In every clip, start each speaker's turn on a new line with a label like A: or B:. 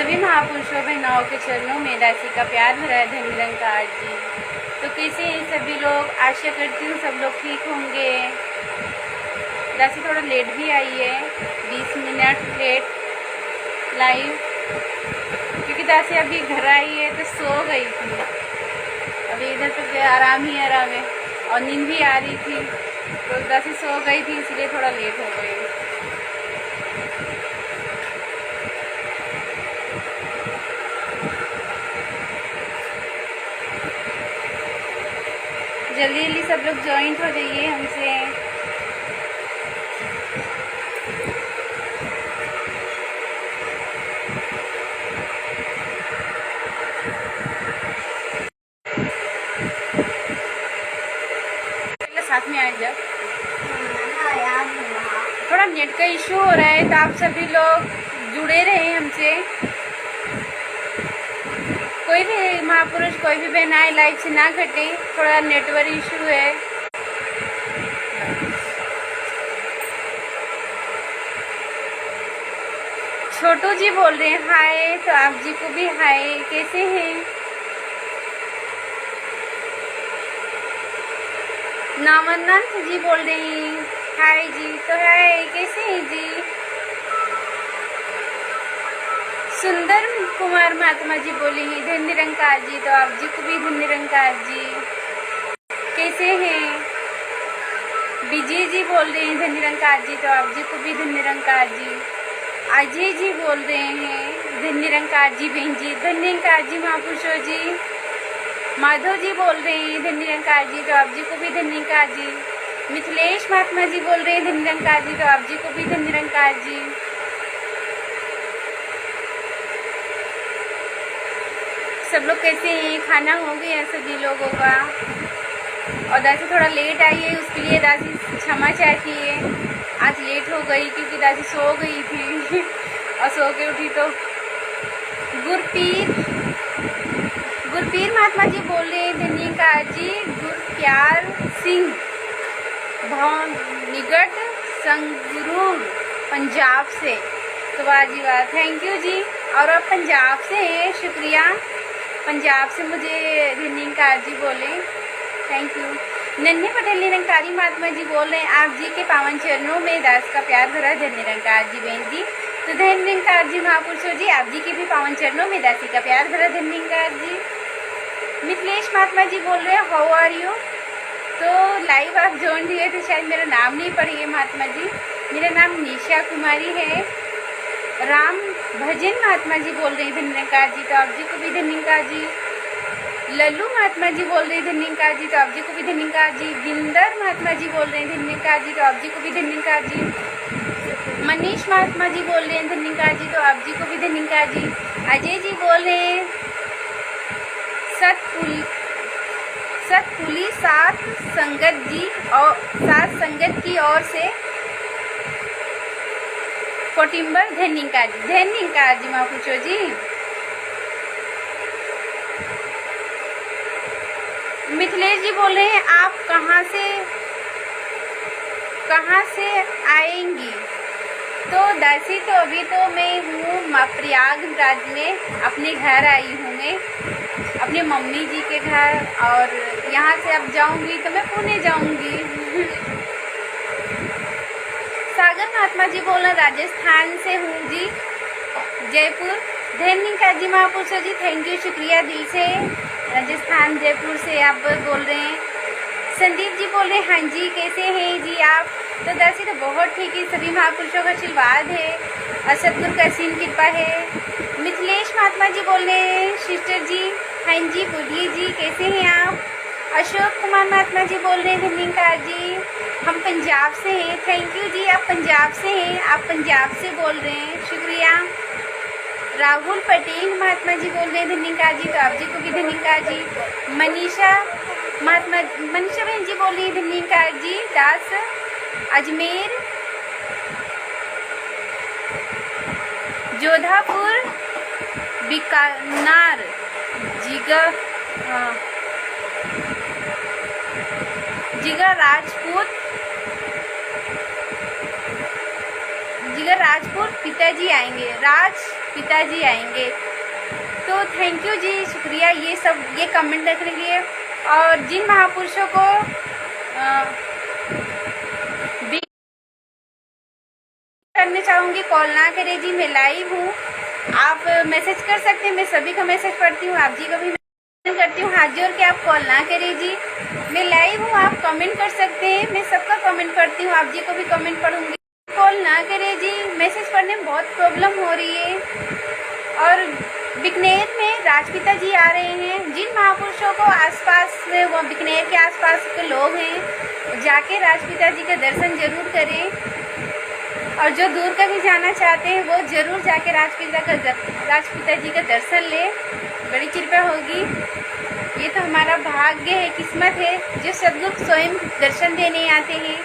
A: सभी महापुरुषों बहनाओं के चरणों में दासी का प्यार भरा है धन निरंकार जी। तो कैसे हैं सभी लोग? आशा करती हूँ सब लोग ठीक होंगे। दासी थोड़ा लेट भी आई है, 20 मिनट लेट लाइव, क्योंकि दासी अभी घर आई है तो सो गई थी। अभी इधर तो आराम ही आराम है और नींद भी आ रही थी, तो दासी सो गई थी, इसलिए थोड़ा लेट हो गई। जल्दी जल्दी सब लोग ज्वाइंट हो जाइए हमसे। साथ में आ जाओ। थोड़ा नेट का इशू हो रहा है, तो आप सभी लोग जुड़े रहे हमसे। कोई भी महापुरुष, कोई भी बहन आए लाइव से ना कटे, थोड़ा नेटवर्क इशू है। छोटू जी बोल रहे हैं हाय, तो आप जी को भी हाय, कैसे हैं? नामनंत जी बोल रहे हैं हाय जी, तो हाय, कैसे हैं जी? सुंदर कुमार महात्मा जी बोले हैं धन निरंकार जी, तो आप जी को भी धन निरंकार जी, कैसे हैं? विजय जी बोल रहे हैं धन निरंकार जी, तो आप जी को भी धन निरंकार जी। अजय जी बोल रहे हैं धन निरंकार जी बहन जी, धन निरंकार जी महापुरुषों जी। माधव जी बोल रहे हैं धन निरंकार जी, तो आप जी को भी धन निरंकार जी। मिथिलेश महात्मा जी बोल रहे हैं धन निरंकार जी, तो आप जी को भी धन निरंकार जी। सब लोग कैसे हैं? खाना हो गया सभी लोगों का? और दासी थोड़ा लेट आई है, उसके लिए दासी क्षमा चाहती है। आज लेट हो गई क्योंकि दासी सो गई थी और सो के उठी तो गुरपीर महात्मा जी बोल रहे हैं धन्यकार जी। गुरप्यार सिंह निगट संगरूर पंजाब से, तो वाह जी वाह, थैंक यू जी। और आप पंजाब से हैं, शुक्रिया। पंजाब से मुझे धन्यकार जी बोले, थैंक यू। नन्हे पटेल निरंकारी महात्मा जी बोल रहे हैं आप जी के पावन चरणों में दास का प्यार भरा धन निरंकार जी बहन जी, तो धन निरंकार जी महापुरुषों जी, आप जी के भी पावन चरणों में दासी का प्यार भरा धन निरंकार जी। मिथिलेश महात्मा जी बोल रहे हैं हाउ आर यू, तो लाइव आप जोड़ दिए थे, शायद मेरा नाम नहीं पढ़ी है महात्मा जी। मेरा नाम निशा कुमारी है। राम भजन महात्मा जी बोल रहे हैं धन निरंकार जी, तो आप जी को भी धन निरंकार जी। लल्लू महात्मा जी बोल रहे हैं धन निरंकार जी, तो आप जी को भी धन निरंकार जी। बिंदर महात्मा जी बोल रहे हैं धन निरंकार जी, तो आप जी को भी धन निरंकार जी। मनीष महात्मा जी बोल रहे हैं धन निरंकार जी, तो आप जी को भी धन निरंकार जी। अजय जी बोल रहे हैं सतपुली सात संगत जी और सात संगत की ओर से कोटिम्बर धन निरंकार जी महापुरुषों जी। मिथिलेश जी बोल रहे हैं आप कहाँ से आएंगी, तो दासी तो अभी तो मैं हूँ प्रयागराज में, अपने घर आई हूँ मैं, अपने मम्मी जी के घर, और यहाँ से अब जाऊँगी तो मैं पुणे जाऊँगी। सागर महात्मा जी बोल रहे राजस्थान से हूँ जी, जयपुर। धन्यकार जी महापुरुषों जी, थैंक यू, शुक्रिया दिल से। राजस्थान जयपुर से आप बोल रहे हैं। संदीप जी बोल रहे हैं हाँ जी, कैसे हैं जी आप? तो दासी तो बहुत ठीक है, सभी महापुरुषों का आशीर्वाद है और सतगुरु का असीम कृपा है। मिथिलेश महात्मा जी बोल रहे हैं सिस्टर जी हाँ जी, बोलिए जी, कैसे हैं आप? अशोक कुमार महात्मा जी बोल रहे हैं धन्यकार जी, हम पंजाब से हैं, थैंक यू जी, आप पंजाब से हैं, आप पंजाब से बोल रहे हैं, शुक्रिया। राहुल पटेल महात्मा जी बोल रहे हैं धन्यकार जी, तो आप जी को भी धन्यकार जी। मनीषा बहन जी बोल रही है धन्यकार जी। दास अजमेर जोधापुर बीकानेर जिगर राजपूत पिताजी आएंगे। पिताजी आएंगे। तो थैंक यू जी, शुक्रिया ये कमेंट रखने के लिए। और जिन महापुरुषों को करने चाहूँगी कॉल ना करें जी, मैं लाइव हूँ, आप मैसेज कर सकते हैं, मैं सभी का मैसेज पढ़ती हूँ, आप जी को भी मैसेज करती हूँ, हाथ जोड़ के आप कॉल ना करें जी, मैं लाइव हूँ, आप कमेंट कर सकते हैं, मैं सबका कमेंट पढ़ती हूँ, आप जी को भी कमेंट पढ़ूंगी, कॉल ना करें जी, मैसेज पढ़ने में बहुत प्रॉब्लम हो रही है। और बीकानेर में राजपिता जी आ रहे हैं, जिन महापुरुषों को आसपास में वो बीकानेर के आसपास के लोग हैं जाके राजपिता जी का दर्शन जरूर करें, और जो दूर का भी जाना चाहते हैं वो जरूर जाके राजपिता जी का दर्शन ले, बड़ी कृपा होगी। ये तो हमारा भाग्य है, किस्मत है, जो सद्गुरु स्वयं दर्शन देने आते हैं।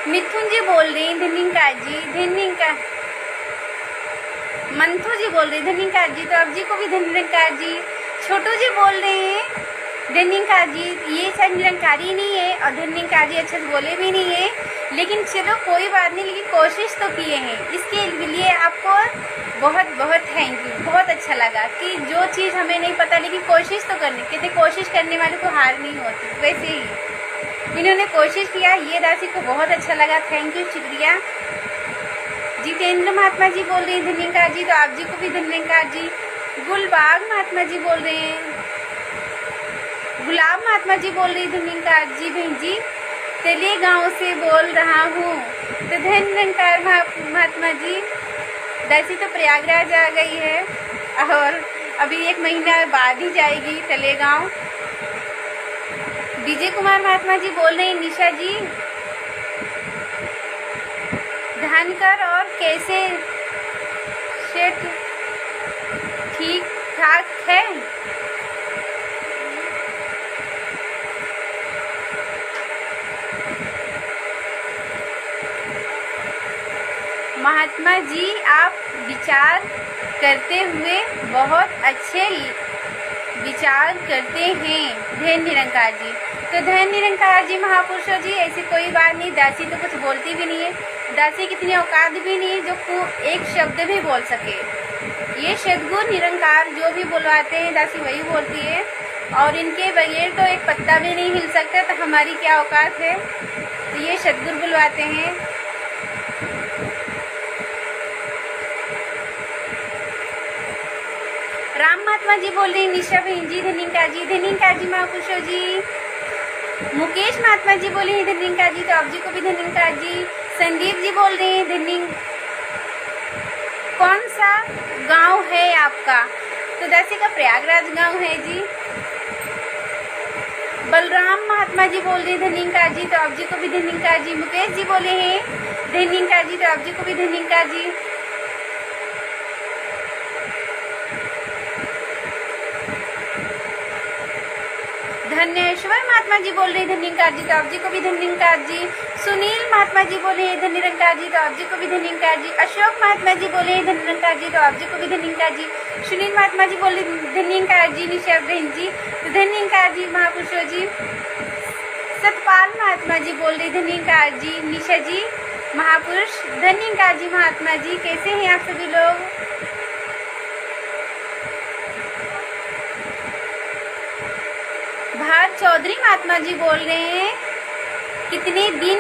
A: मिथुन जी बोल रही हैं धनिका जी, धनिका मंथू जी बोल रहे हैं धनिका जी, तो अब जी को भी धनिका जी। छोटू जी बोल रहे हैं धनिका जी, ये शायद निरंकारी नहीं है और धनिका जी अच्छे से बोले भी नहीं है, लेकिन चलो कोई बात नहीं, लेकिन कोशिश तो किए हैं, इसके लिए आपको बहुत बहुत थैंक यू। बहुत अच्छा लगा कि जो चीज़ हमें नहीं पता लेकिन कोशिश तो करनी, कहते कोशिश करने वाले को हार नहीं होती, वैसे ही इन्होंने कोशिश किया, ये राशि को बहुत अच्छा लगा, थैंक यू, शुक्रिया। जितेंद्र महात्मा जी बोल रहे हैं धनिका जी, तो आप जी को भी धन्यवाद जी। गुलबाग महात्मा जी बोल रहे हैं, गुलाब महात्मा जी बोल रही धन्यवाद जी, बहन जी तेली गांव से बोल रहा हूँ, तो धन्यवाद महात्मा जी। दासी तो प्रयागराज आ गई है और अभी 1 महीना बाद ही जाएगी तलेगांव। विजय कुमार महात्मा जी बोल रहे हैं निशा जी धनकर और कैसे सेठ ठीक ठाक है। महात्मा जी आप विचार करते हुए बहुत अच्छे विचार करते हैं, धन्य निरंकार जी। तो धन्य निरंकार जी महापुरुषों जी, ऐसी कोई बात नहीं, दासी तो कुछ बोलती भी नहीं है, दासी कितनी औकात भी नहीं है जो एक शब्द भी बोल सके। ये सद्गुरु निरंकार जो भी बुलवाते हैं दासी वही बोलती है, और इनके बगैर तो एक पत्ता भी नहीं हिल सकता, तो हमारी क्या औकात है। तो ये सद्गुरु बुलवाते हैं। राम महात्मा जी बोल रहे हैं निशा बहन जी धनिका जी महापुरुषों जी। मुकेश महात्मा जी बोले हैं धन्यवाद जी, तो आप जी को भी धन्यवाद जी। संदीप जी बोल रहे हैं धन्यवाद। कौन सा गांव है आपका? तो दासी का प्रयागराज गांव है जी। बलराम महात्मा जी बोल रहे हैं धन्यवाद जी, तो आप जी को भी धन्यवाद जी। मुकेश जी बोले हैं धन्यवाद जी, तो आप जी को भी धन्यवाद जी। धन्येश्वर महात्मा जी बोल रहे हैं धन्यवाद जी, तो आप जी को भी धन्यवाद जी। सुनील महात्मा जी बोले हैं धन्यवाद जी, तो आप जी को भी धन्यवाद जी। अशोक महात्मा जी बोले हैं धन्यवाद जी, तो आप जी को भी धन्यवाद जी। सुनील महात्मा जी बोले धन्यवाद जी। निशा बहन जी तो धन्यवाद जी महापुरुषों जी। सतपाल महात्मा जी बोल रहे धन्यवाद जी। निशा जी महापुरुष धन्यवाद जी। महात्मा जी कैसे हैं आप सभी लोग? भारत चौधरी महात्मा जी बोल रहे हैं कितने दिन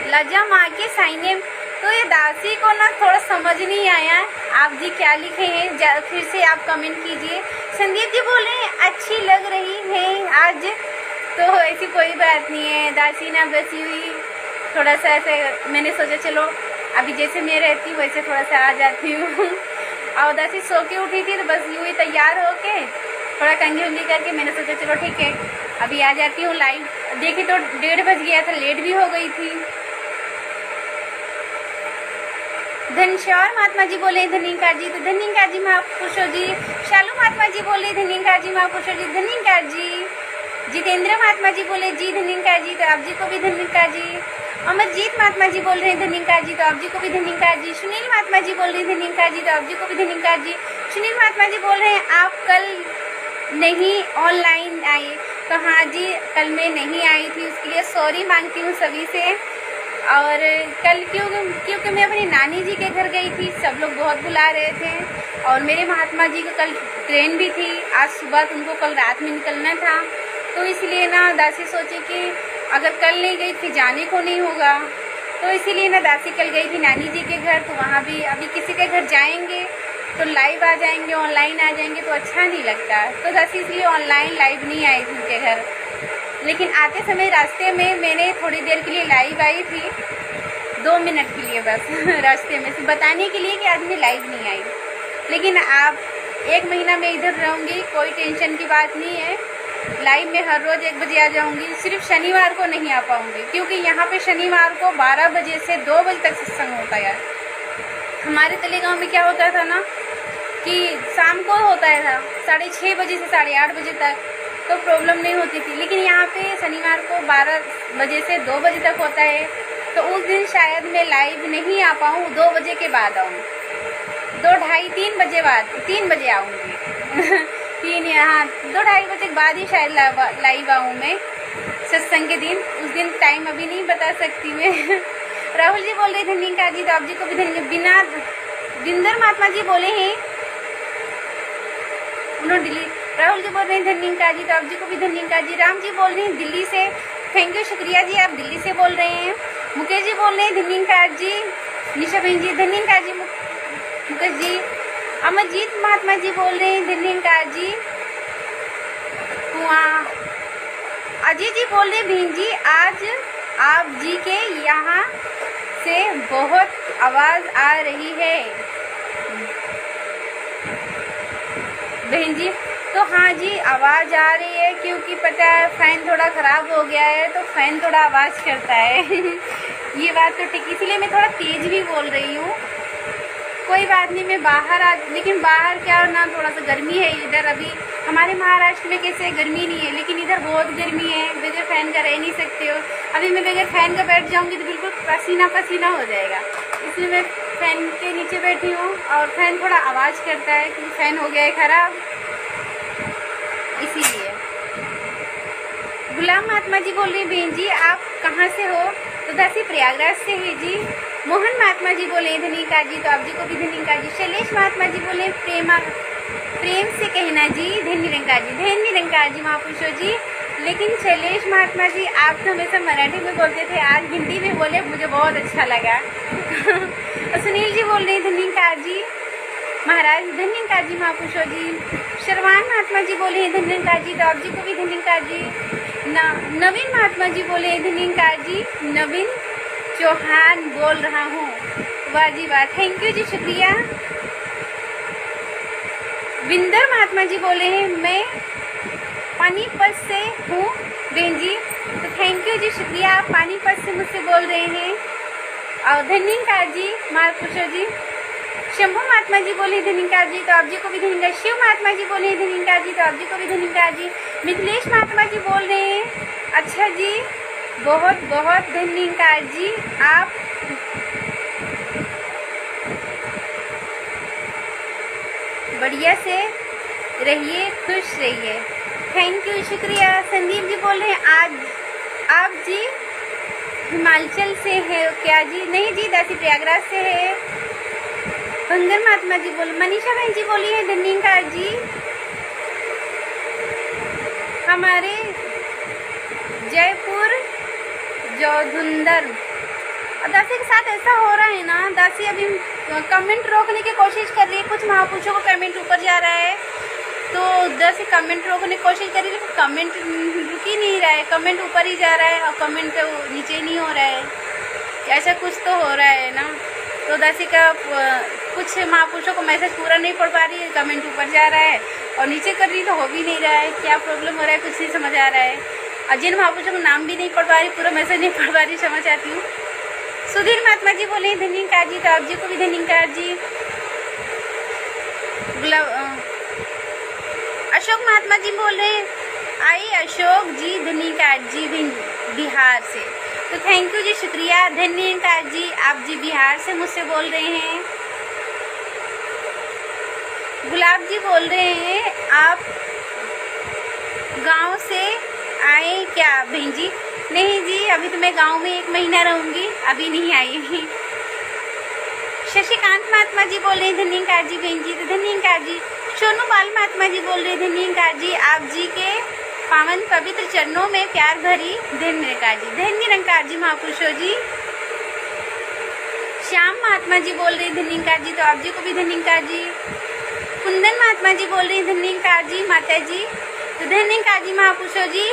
A: लजा माँ के साइने। तो ये दासी को ना थोड़ा समझ नहीं आया, आप जी क्या लिखे हैं, फिर से आप कमेंट कीजिए। संदीप जी बोल रहे हैं अच्छी लग रही है आज, तो ऐसी कोई बात नहीं है, दासी ना बसी हुई थोड़ा सा ऐसे मैंने सोचा चलो अभी जैसे मैं रहती हूँ वैसे थोड़ा सा आ जाती हूँ। और दासी सो के उठी थी तो बस यूँ ही तैयार होके थोड़ा कंघी उंगी करके मैंने सोचा चलो ठीक है अभी आ जाती हूँ लाइव। देखी तो 1:30 बज गया था, लेट भी हो गई थी। धनश्यार महात्मा जी बोले धन्यवाद जी, तो धन्यवाद जी महापुरुषों जी। शालू महात्मा जी बोले धन्यवाद जी महापुरुषों जी, धन्यवाद जी। जितेंद्र महात्मा जी बोले जी धन्यवाद जी, तो आप जी को भी धन्यवाद जी। अमरजीत महात्मा जी बोल रहे हैं धन्यकार जी, तो आप जी को भी धन्यकार जी। सुनील महात्मा जी बोल रहे हैं धन्यकार जी, तो आप जी को भी धन्यकार जी। सुनील महात्मा जी बोल रहे हैं आप कल नहीं ऑनलाइन आए, तो हाँ जी कल मैं नहीं आई थी, उसके लिए सॉरी मांगती हूँ सभी से। और कल क्योंकि मैं अपनी नानी जी के घर गई थी, सब लोग बहुत बुला रहे थे और मेरे महात्मा जी को कल ट्रेन भी थी, आज सुबह तो उनको कल रात में निकलना था, तो इसलिए ना दासी सोचे कि अगर कल नहीं गई थी जाने को नहीं होगा, तो इसीलिए ना दासी कल गई थी नानी जी के घर, तो वहाँ भी अभी किसी के घर जाएंगे तो लाइव आ जाएंगे, ऑनलाइन आ जाएंगे तो अच्छा नहीं लगता, तो दासी इसलिए ऑनलाइन लाइव नहीं आई थी उनके घर। लेकिन आते समय रास्ते में मैंने थोड़ी देर के लिए लाइव आई थी, 2 मिनट के लिए बस रास्ते में से बताने के लिए कि आज मैं लाइव नहीं आई। लेकिन आप 1 महीना में इधर रहूँगी, कोई टेंशन की बात नहीं है, लाइव में हर रोज़ 1 बजे आ जाऊँगी, सिर्फ शनिवार को नहीं आ पाऊँगी क्योंकि यहाँ पे शनिवार को 12 बजे से 2 बजे तक सत्संग होता है। हमारे तलेगांव में क्या होता था ना कि शाम को होता था 6:30 बजे से 8:30 बजे तक, तो प्रॉब्लम नहीं होती थी, लेकिन यहाँ पे शनिवार को 12 बजे से 2 बजे तक होता है, तो उस दिन शायद मैं लाइव नहीं आ पाऊँ, 2 बजे के बाद आऊँ, 2, ढाई 3 बजे बाद 3 बजे आऊँगी 2-2:30 बजे के बाद ही शायद लाइव आऊँ मैं सत्संग के दिन, उस दिन टाइम अभी नहीं बता सकती मैं राहुल जी बोल रहे धन्यकार जी, तो आप जी को भी धन्यवाद। बिंदर महात्मा जी बोले हैं उन्होंने दिल्ली, राहुल जी बोल रहे हैं धन्यकार जी, तो आप जी को भी धन्यकार जी। राम जी बोल रहे हैं दिल्ली से, थैंक यू शुक्रिया जी, आप दिल्ली से बोल रहे हैं। मुकेश जी बोल रहे हैं धन्यकार जी, निशा बहन जी धन्यकार जी, मुकेश जी। अमरजीत महात्मा जी बोल रहे हैं धन्यकार जी। अजय जी बोल रहे बहन जी आज आप जी के यहाँ से बहुत आवाज़ आ रही है बहन जी, तो हाँ जी आवाज़ आ रही है क्योंकि पता है फ़ैन थोड़ा ख़राब हो गया है, तो फ़ैन थोड़ा आवाज़ करता है ये बात तो ठीक, इसीलिए मैं थोड़ा तेज़ भी बोल रही हूँ। कोई बात नहीं, मैं बाहर लेकिन बाहर क्या ना थोड़ा सा गर्मी है इधर, अभी हमारे महाराष्ट्र में कैसे गर्मी नहीं है, लेकिन इधर बहुत गर्मी है, बगैर फ़ैन का रह नहीं सकते हो। अभी मैं बगैर फ़ैन का बैठ जाऊंगी तो बिल्कुल पसीना पसीना हो जाएगा, इसलिए मैं फ़ैन के नीचे बैठी हूँ, और फ़ैन थोड़ा आवाज़ करता है क्योंकि फ़ैन हो गया है ख़राब, इसीलिए। गुलाम महात्मा जी बोल रही बहन जी आप कहाँ से हो, तो दासी प्रयागराज से है जी। मोहन महात्मा जी बोले धन्यकार जी, तो आप जी को भी धन्यकार जी। शैलेश महात्मा जी बोले प्रेम से कहना जी धन्यकार जी महापुरुषों जी। लेकिन शैलेश महात्मा जी आप तो हमेशा मराठी में बोलते थे, आज हिंदी में बोले, मुझे बहुत अच्छा लगा और सुनील जी बोल रहे धन्यकार जी महाराज, धन्यकार जी महापुरुषों जी। शर्वान महात्मा जी बोले धन्यकार जी, तो आप जी को भी धन्यकार जी। नवीन महात्मा जी बोले धन्यकार जी, नवीन चौहान बोल रहा हूँ, वाह जी वाह, थैंक यू जी शुक्रिया। विंदर महात्मा जी बोले हैं मैं पानीपत से हूँ बहन जी, तो थैंक यू जी शुक्रिया, आप पानीपत से मुझसे बोल रहे हैं, और धन्यकार जी महापुरुषों जी। शंभू महात्मा जी बोले धन्यकार जी, तो आप जी को भी धन्यकार। शिव महात्मा जी बोले धन्यकार जी, तो आप जी को भी धन्यकार जी। मिथिलेश महात्मा जी बोल रहे हैं अच्छा जी, बहुत बहुत धन्यकार जी, आप बढ़िया से रहिए, खुश रहिए, थैंक यू शुक्रिया। संदीप जी बोल रहे हैं आज आप जी हिमाचल से है क्या जी, नहीं जी दासी प्रयागराज से है। भंगर महात्मा जी बोले, मनीषा बहन जी बोली है धन्यकार जी, हमारे जयपुर जोधुंदर। दासी के साथ ऐसा हो रहा है ना, दासी अभी कमेंट रोकने की कोशिश कर रही है, कुछ महापुरुषों को कमेंट ऊपर जा रहा है, तो दासी कमेंट रोकने की कोशिश कर रही है, लेकिन कमेंट रुक ही नहीं रहा है, कमेंट ऊपर ही जा रहा है और कमेंट नीचे ही नहीं हो रहा है, ऐसा कुछ तो हो रहा है ना। तो दासी का कुछ महापुरुषों को मैसेज पूरा नहीं पढ़ पा रही है, कमेंट ऊपर जा रहा है और नीचे कर रही तो हो भी नहीं रहा है, क्या प्रॉब्लम हो रहा है कुछ नहीं समझ आ रहा है। और जिन महापुरुषों को नाम भी नहीं पढ़ पा रही, पूरा मैसेज नहीं पढ़ पा रही, समझ आती हूँ। सुधीर महात्मा जी बोले धन्यकार जी, तो आप जी को भी धन्यकार जी। अशोक महात्मा जी बोल रहे हैं आई अशोक जी धन्यकार जी बिहार से। तो थैंक यू जी, शुक्रिया। धन्यकार जी, आप जी बिहार से मुझसे बोल रहे हैं। गुलाब जी बोल रहे हैं आप गांव से आए क्या बहन जी? नहीं जी, अभी तो मैं गांव में 1 महीना रहूंगी, अभी नहीं आई। शशिकांत महात्मा जी बोल रहे हैं धन्यकार जी बहन जी, तो धन्यकार जी। सोनू बाल महात्मा जी बोल रहे हैं धन्यकार जी, आप जी के पावन पवित्र चरणों में प्यार भरी धन्यकार जी। धन्य निरंकार जी महापुरुषों जी। श्याम महात्मा जी बोल रहे हैं धन्यकार जी, तो आप जी को भी धन्यकार जी। कुंदन महात्मा जी बोल रहे हैं धन्यकार जी माता जी, तो धन्यकार जी महापुरुषों जी।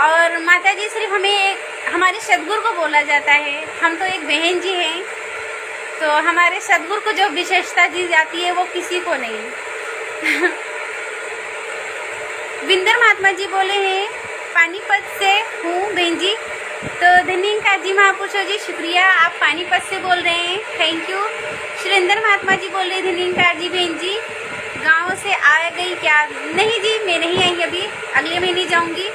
A: और माता जी सिर्फ हमें हमारे सदगुरु को बोला जाता है, हम तो एक बहन जी हैं, तो हमारे सदगुरु को जो विशेषता दी जाती है वो किसी को नहीं। विंदर महात्मा जी बोले हैं पानीपत से हूँ बहन जी, तो धन्यकार जी महापुरुषों जी, शुक्रिया। आप पानीपत से बोल रहे हैं, थैंक यू। सुरेंद्र महात्मा जी बोल रहे हैं धन्यकार जी बहन जी, गांव से आ गई क्या? नहीं जी, मैं नहीं आई अभी, अगले महीने जाऊंगी।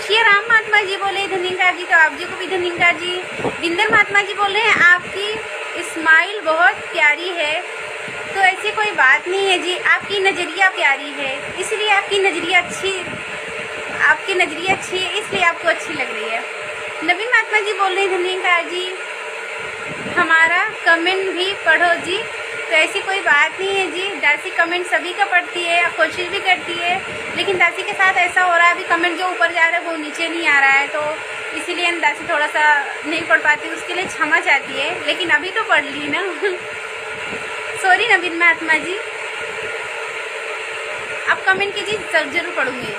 A: श्री राम महात्मा जी बोले धन्यकार जी, तो आप जी को भी धन्यकार जी। विंदर महात्मा जी बोल रहे हैं आपकी स्माइल बहुत प्यारी है, तो ऐसी कोई बात नहीं है जी, आपकी नज़रिया प्यारी है, इसलिए आपकी नज़रिया अच्छी है, इसलिए आपको अच्छी लग रही है। नबी महात्मा जी बोल रहे हैं धन्यकार जी, हमारा कमेंट भी पढ़ो जी, तो ऐसी कोई बात नहीं है जी। दासी कमेंट सभी का पढ़ती है, कोशिश भी करती है, लेकिन दासी के साथ ऐसा हो रहा है, अभी कमेंट जो ऊपर जा रहा है वो नीचे नहीं आ रहा है, तो इसीलिए दासी थोड़ा सा नहीं पढ़ पाती, उसके लिए क्षमा चाहती है, लेकिन अभी तो पढ़ ली ना। सॉरी नवीन महात्मा जी, आप कमेंट कीजिए, जरूर पढ़ूंगी।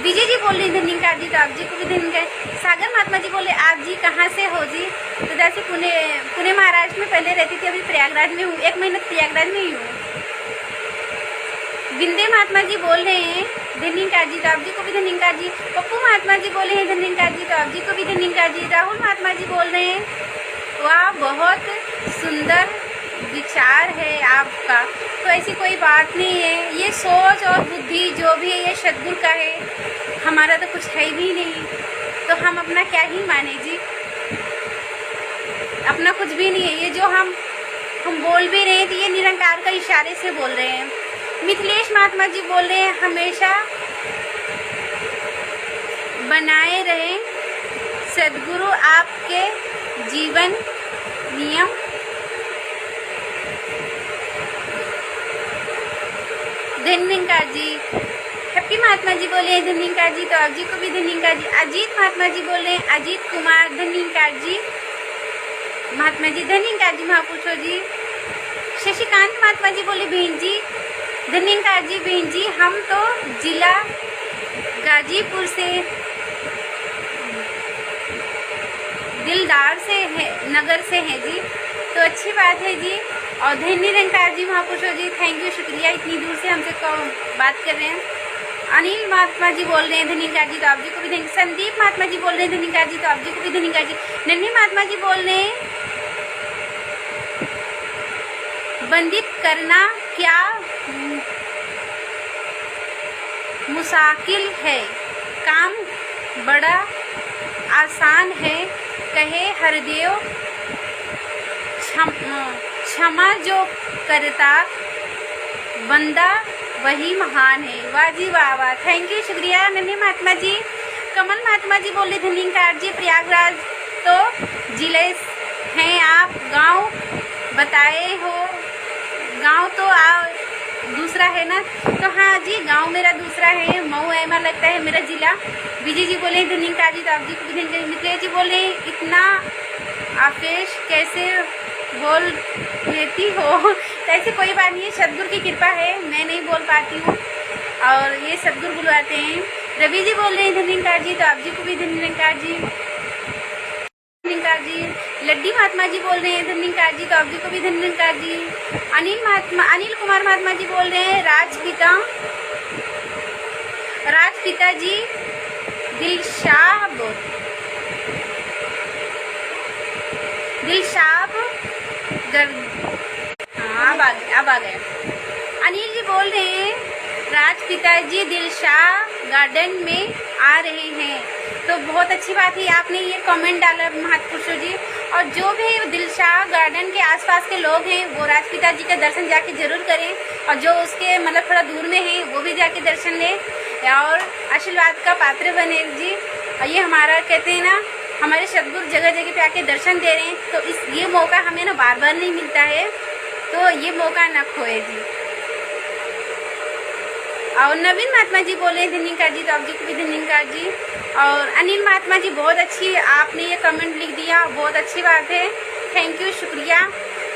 A: विजय जी बोल रहे हैं धन्यकार जी, तो आप जी को भी धन्यकार। सागर महात्मा जी बोले आप जी कहाँ से हो जी? तो जैसे पुणे महाराष्ट्र में पहले रहती थी, अभी प्रयागराज में हूँ, 1 महीना प्रयागराज में ही हूँ। विंदे महात्मा जी बोल रहे हैं धन्यकार जी, तो आप जी को भी धन्यकार जी। पप्पू महात्मा जी बोले हैं धन्यकार जी, तो आप जी को भी धन्यकार जी। राहुल महात्मा जी बोल रहे हैं वाह बहुत सुंदर विचार है आपका, तो ऐसी कोई बात नहीं है, ये सोच और बुद्धि जो भी है ये सदगुरु का है, हमारा तो कुछ है भी नहीं, तो हम अपना क्या ही माने जी, अपना कुछ भी नहीं है। ये जो हम बोल भी रहे हैं तो ये निरंकार का इशारे से बोल रहे हैं। मिथिलेश महात्मा जी बोल रहे हैं हमेशा बनाए रहे सदगुरु आपके जीवन नियम। धन्यकार जी। हैप्पी महात्मा जी बोले हैं धन्यकार जी, तो आप जी को भी धन्यकार जी। अजीत महात्मा जी बोल रहे हैं अजीत कुमार धन्यकार जी महात्मा जी, धन्यकार जी महापुरुषों जी। शशिकांत महात्मा जी बोले बहन जी धन्यकार जी बहन जी, हम तो जिला गाजीपुर से दिलदार से है, नगर से हैं जी, तो अच्छी बात है जी। और धन्य निरंकार जी महापुरुषों जी, थैंक यू, शुक्रिया, इतनी दूर से हमसे बात कर रहे हैं। अनिल महात्मा जी बोल रहे हैं धन्यकार जी, तो आप जी को भी धन्य। संदीप महात्मा जी बोल रहे हैं धन्यकार जी, तो आप जी को भी धन्यकार जी। नन्ही महात्मा जी बोल रहे हैं बंदित करना क्या मुश्किल है, काम बड़ा आसान है, कहे हरदेव क्षमा जो करता बंदा वही महान है। वाह जी वाह वाह, थैंक यू, शुक्रिया नन्हे महात्मा जी। कमल महात्मा जी बोले धन्यकार जी, प्रयागराज तो जिले हैं आप, गांव बताए हो, गांव तो दूसरा है ना? तो हाँ जी, गांव मेरा दूसरा है, मऊ ऐमा लगता है मेरा जिला। विजय जी बोले धन्यकार जी, तो आप जी को भी धन्यकार। मित्रेश जी बोले इतना आपेश कैसे बोल लेती हो? तो ऐसी कोई बात नहीं है, सदगुरु की कृपा है, मैं नहीं बोल पाती हूँ और ये सदगुरु बुलवाते हैं। रवि जी बोल रहे हैं धन्यकार जी, तो आप जी को भी धन्यकार जी। धन्यकार जी। लड्डी महात्मा जी बोल रहे हैं धन्यकार जी, तो आप जी को भी धन्यकार जी। अनिल कुमार महात्मा जी बोल रहे हैं राजपिता जी दिलशाब अब आ गया। अनिल जी बोल रहे हैं राजपिता जी दिलशाह गार्डन में आ रहे हैं। तो बहुत अच्छी बात है, आपने ये कमेंट डाला महापुरुषों जी। और जो भी दिलशाह गार्डन के आसपास के लोग हैं वो राजपिता जी का दर्शन जाके जरूर करें, और जो उसके मतलब थोड़ा दूर में हैं वो भी जाके दर्शन लें और आशीर्वाद का पात्र बने जी। और ये हमारा कहते हैं ना, हमारे सद्गुरु जगह जगह पे आके दर्शन दे रहे हैं, तो ये मौका हमें ना बार बार नहीं मिलता है, तो ये मौका ना खोए जी। और नवीन महात्मा जी बोले धन्यवाद जी, तो आप जी को भी धन्यवाद जी। और अनिल महात्मा जी बहुत अच्छी, आपने ये कमेंट लिख दिया, बहुत अच्छी बात है, थैंक यू, शुक्रिया।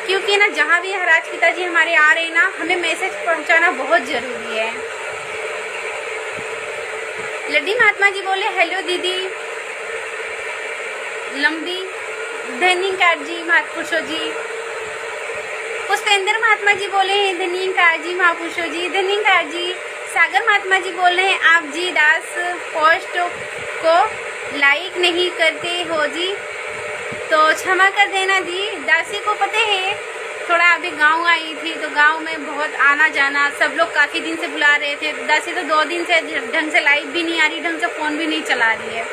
A: क्योंकि ना जहाँ भी राज पिता जी हमारे आ रहे हैं ना, हमें मैसेज पहुँचाना बहुत ज़रूरी है। लड्डी महात्मा जी बोले हेलो दीदी लंबी, धन्यवाद जी महापुरुषों जी। पुष्पेंद्र महात्मा जी बोले हैं धन्यवाद जी महापुरुषों जी, धन्यवाद जी। सागर महात्मा जी बोल रहे हैं आप जी दास पोस्ट को लाइक नहीं करते हो जी, तो क्षमा कर देना जी। दासी को पता है थोड़ा अभी गांव आई थी, तो गांव में बहुत आना जाना, सब लोग काफ़ी दिन से बुला रहे थे। दासी तो 2 दिन से ढंग से लाइव भी नहीं आ रही, ढंग से फ़ोन भी नहीं चला रही है,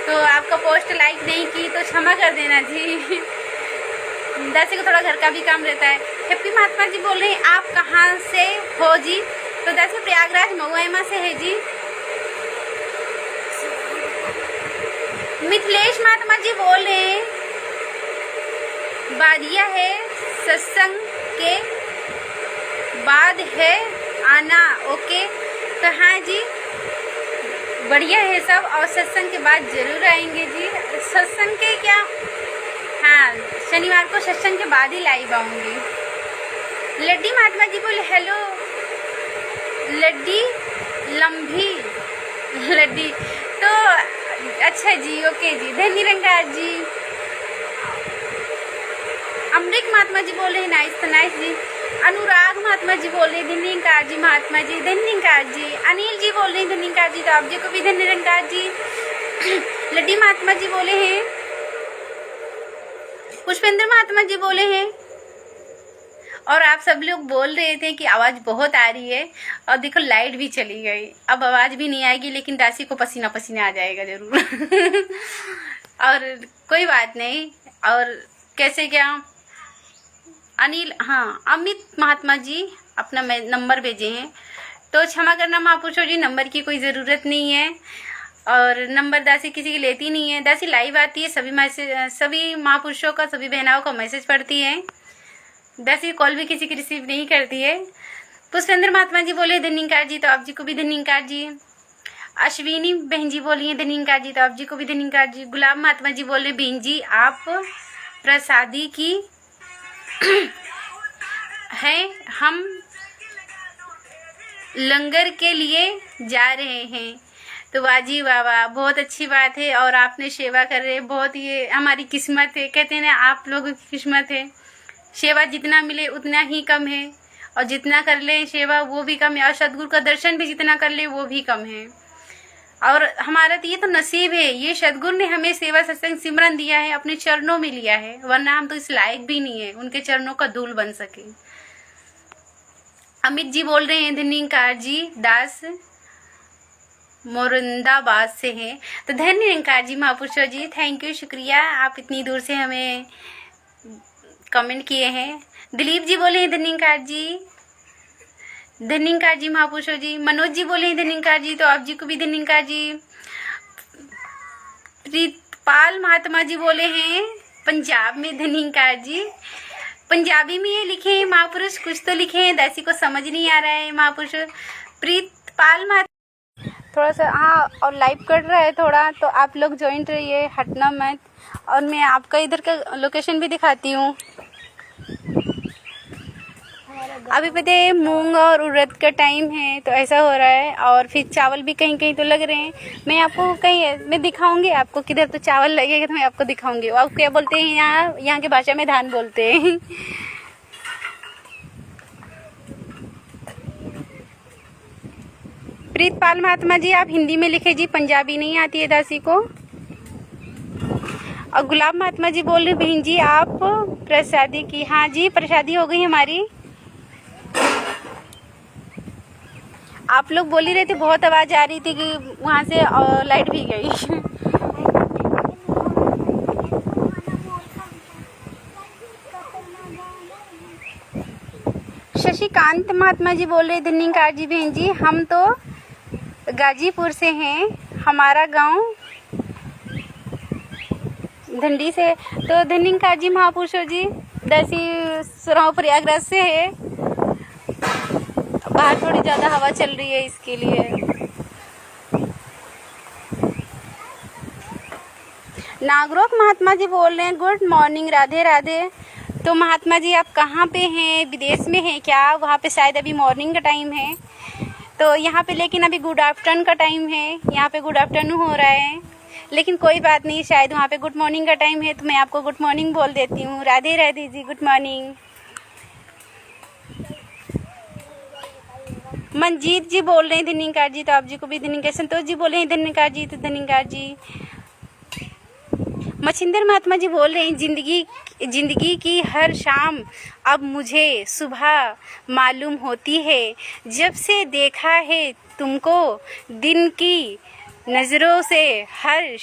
A: तो आपका पोस्ट लाइक नहीं की तो क्षमा कर देना जी। दासी को थोड़ा घर का भी काम रहता है। हैप्पी महात्मा जी बोल रहे हैं आप कहाँ से हो जी, तो दासी प्रयागराज महुआ से है जी। मिथिलेश महात्मा जी बोल रहे हैं बादिया है सत्संग के बाद है आना, ओके, तो हाँ जी बढ़िया है सब, और सत्संग के बाद जरूर आएंगे जी। सत्संग के क्या, हाँ शनिवार को सत्संग के बाद ही लाइव आऊंगी। लड्डी महात्मा जी बोले हेलो लड्डी लंबी लड्डी, तो अच्छा जी, ओके जी, धन्यवाद जी। अमृत महात्मा जी बोल रहे नाइस, तो नाइस जी। अनुराग महात्मा जी बोल रहे धन्यवाद जी महात्मा जी, धन्यवाद जी। अनिल जी बोल रहे धन्यवाद जी, तो आप जी को भी धन्यवाद जी। लड्डी महात्मा जी बोले हैं, पुष्पेंद्र महात्मा जी बोले हैं, और आप सब लोग बोल रहे थे कि आवाज़ बहुत आ रही है, और देखो लाइट भी चली गई, अब आवाज़ भी नहीं आएगी, लेकिन दासी को पसीना पसीना आ जाएगा जरूर। और कोई बात नहीं। और कैसे क्या अनिल, हाँ अमित महात्मा जी अपना नंबर भेजे हैं, तो क्षमा करना महापुरुषों जी, नंबर की कोई ज़रूरत नहीं है, और नंबर दासी किसी की लेती नहीं है। दासी लाइव आती है, सभी महापुरुषों का, सभी बहनाओं का मैसेज पढ़ती है, दासी कॉल भी किसी की रिसीव नहीं करती है। पुष्पेंद्र महात्मा जी बोले धन्यवाद जी, तो आप जी को भी धन्यवाद जी। अश्विनी बहन जी बोली है धन्यवाद जी, तो आप जी को भी धन्यवाद जी। गुलाब महात्मा जी बोले बहन जी आप प्रसादी की हैं, हम लंगर के लिए जा रहे हैं, तो वाजी वाह, बहुत अच्छी बात है, और आपने सेवा कर रहे हैं, बहुत ये हमारी किस्मत है, कहते हैं ना आप लोगों की किस्मत है। सेवा जितना मिले उतना ही कम है, और जितना कर ले सेवा वो भी कम है, और सद्गुरु का दर्शन भी जितना कर ले वो भी कम है। और हमारा तो ये तो नसीब है, ये सद्गुरु ने हमें सेवा सत्संग सिमरन दिया है, अपने चरणों में लिया है, वरना हम तो इस लायक भी नहीं है उनके चरणों का धूल बन सके। अमित जी बोल रहे हैं धन्यवाद जी, दास मोरंदाबाद से हैं, तो धन्यवाद जी महापुरुषों जी, थैंक यू, शुक्रिया, आप इतनी दूर से हमें कमेंट किए हैं। दिलीप जी बोले हैं धन्यवाद जी, धन्यवाद जी महापुरुषों जी। मनोज जी बोले हैं धन्यवाद जी, तो आप जी को भी धन्यवाद जी। प्रीतपाल महात्मा जी बोले हैं पंजाब में धन्यवाद जी, पंजाबी में ये लिखे हैं महापुरुष, कुछ तो लिखे हैं, दासी को समझ नहीं आ रहा है महापुरुष। प्रीतपाल महात्मा थोड़ा सा, हाँ, और लाइव कर रहा है थोड़ा, तो आप लोग ज्वाइन रहिए, हटना मत। और मैं आपका इधर का लोकेशन भी दिखाती हूँ। अभी पता है मूंग और उड़द का टाइम है, तो ऐसा हो रहा है, और फिर चावल भी कहीं कहीं तो लग रहे हैं। मैं आपको कहीं मैं दिखाऊंगी आपको किधर तो चावल लगेगा, तो मैं आपको दिखाऊंगी। आप क्या बोलते हैं यहाँ की भाषा में धान बोलते हैं। प्रीतपाल महात्मा जी आप हिंदी में लिखे जी, पंजाबी नहीं आती है दासी को। और गुलाब महात्मा जी बोल रहे बहन जी आप प्रसादी की, हाँ जी प्रसादी हो गई हमारी। आप लोग बोल ही रहे थे, बहुत आवाज़ आ रही थी कि वहाँ से लाइट भी गई। शशिकांत महात्मा जी बोल रहे, धन्यकार जी बहन जी, हम तो गाजीपुर से हैं, हमारा गांव धंडी से। तो धन्यकार जी महापुरुषों जी, दसी सुराव प्रयागराज से है। बाहर थोड़ी ज़्यादा हवा चल रही है इसके लिए। नागरोक महात्मा जी बोल रहे हैं, गुड मॉर्निंग, राधे राधे। तो महात्मा जी आप कहाँ पे हैं, विदेश में हैं क्या? वहाँ पे शायद अभी मॉर्निंग का टाइम है, तो यहाँ पे लेकिन अभी गुड आफ्टरनून का टाइम है। यहाँ पे गुड आफ्टरनून हो रहा है, लेकिन कोई बात नहीं, शायद वहाँ पे गुड मॉर्निंग का टाइम है, तो मैं आपको गुड मॉर्निंग बोल देती हूँ। Radhe Radhe ji, good morning. मंजीत जी बोल रहे हैं धन्यकार जी, तो आप जी को भी धन्यकार। संतोष जी बोल रहे हैं धन्यकार जी, तो धन्यकार जी। मछिंदर महात्मा जी बोल रहे हैं, जिंदगी की हर शाम अब मुझे सुबह मालूम होती है। जब से देखा है तुमको दिन की नज़रों से, हर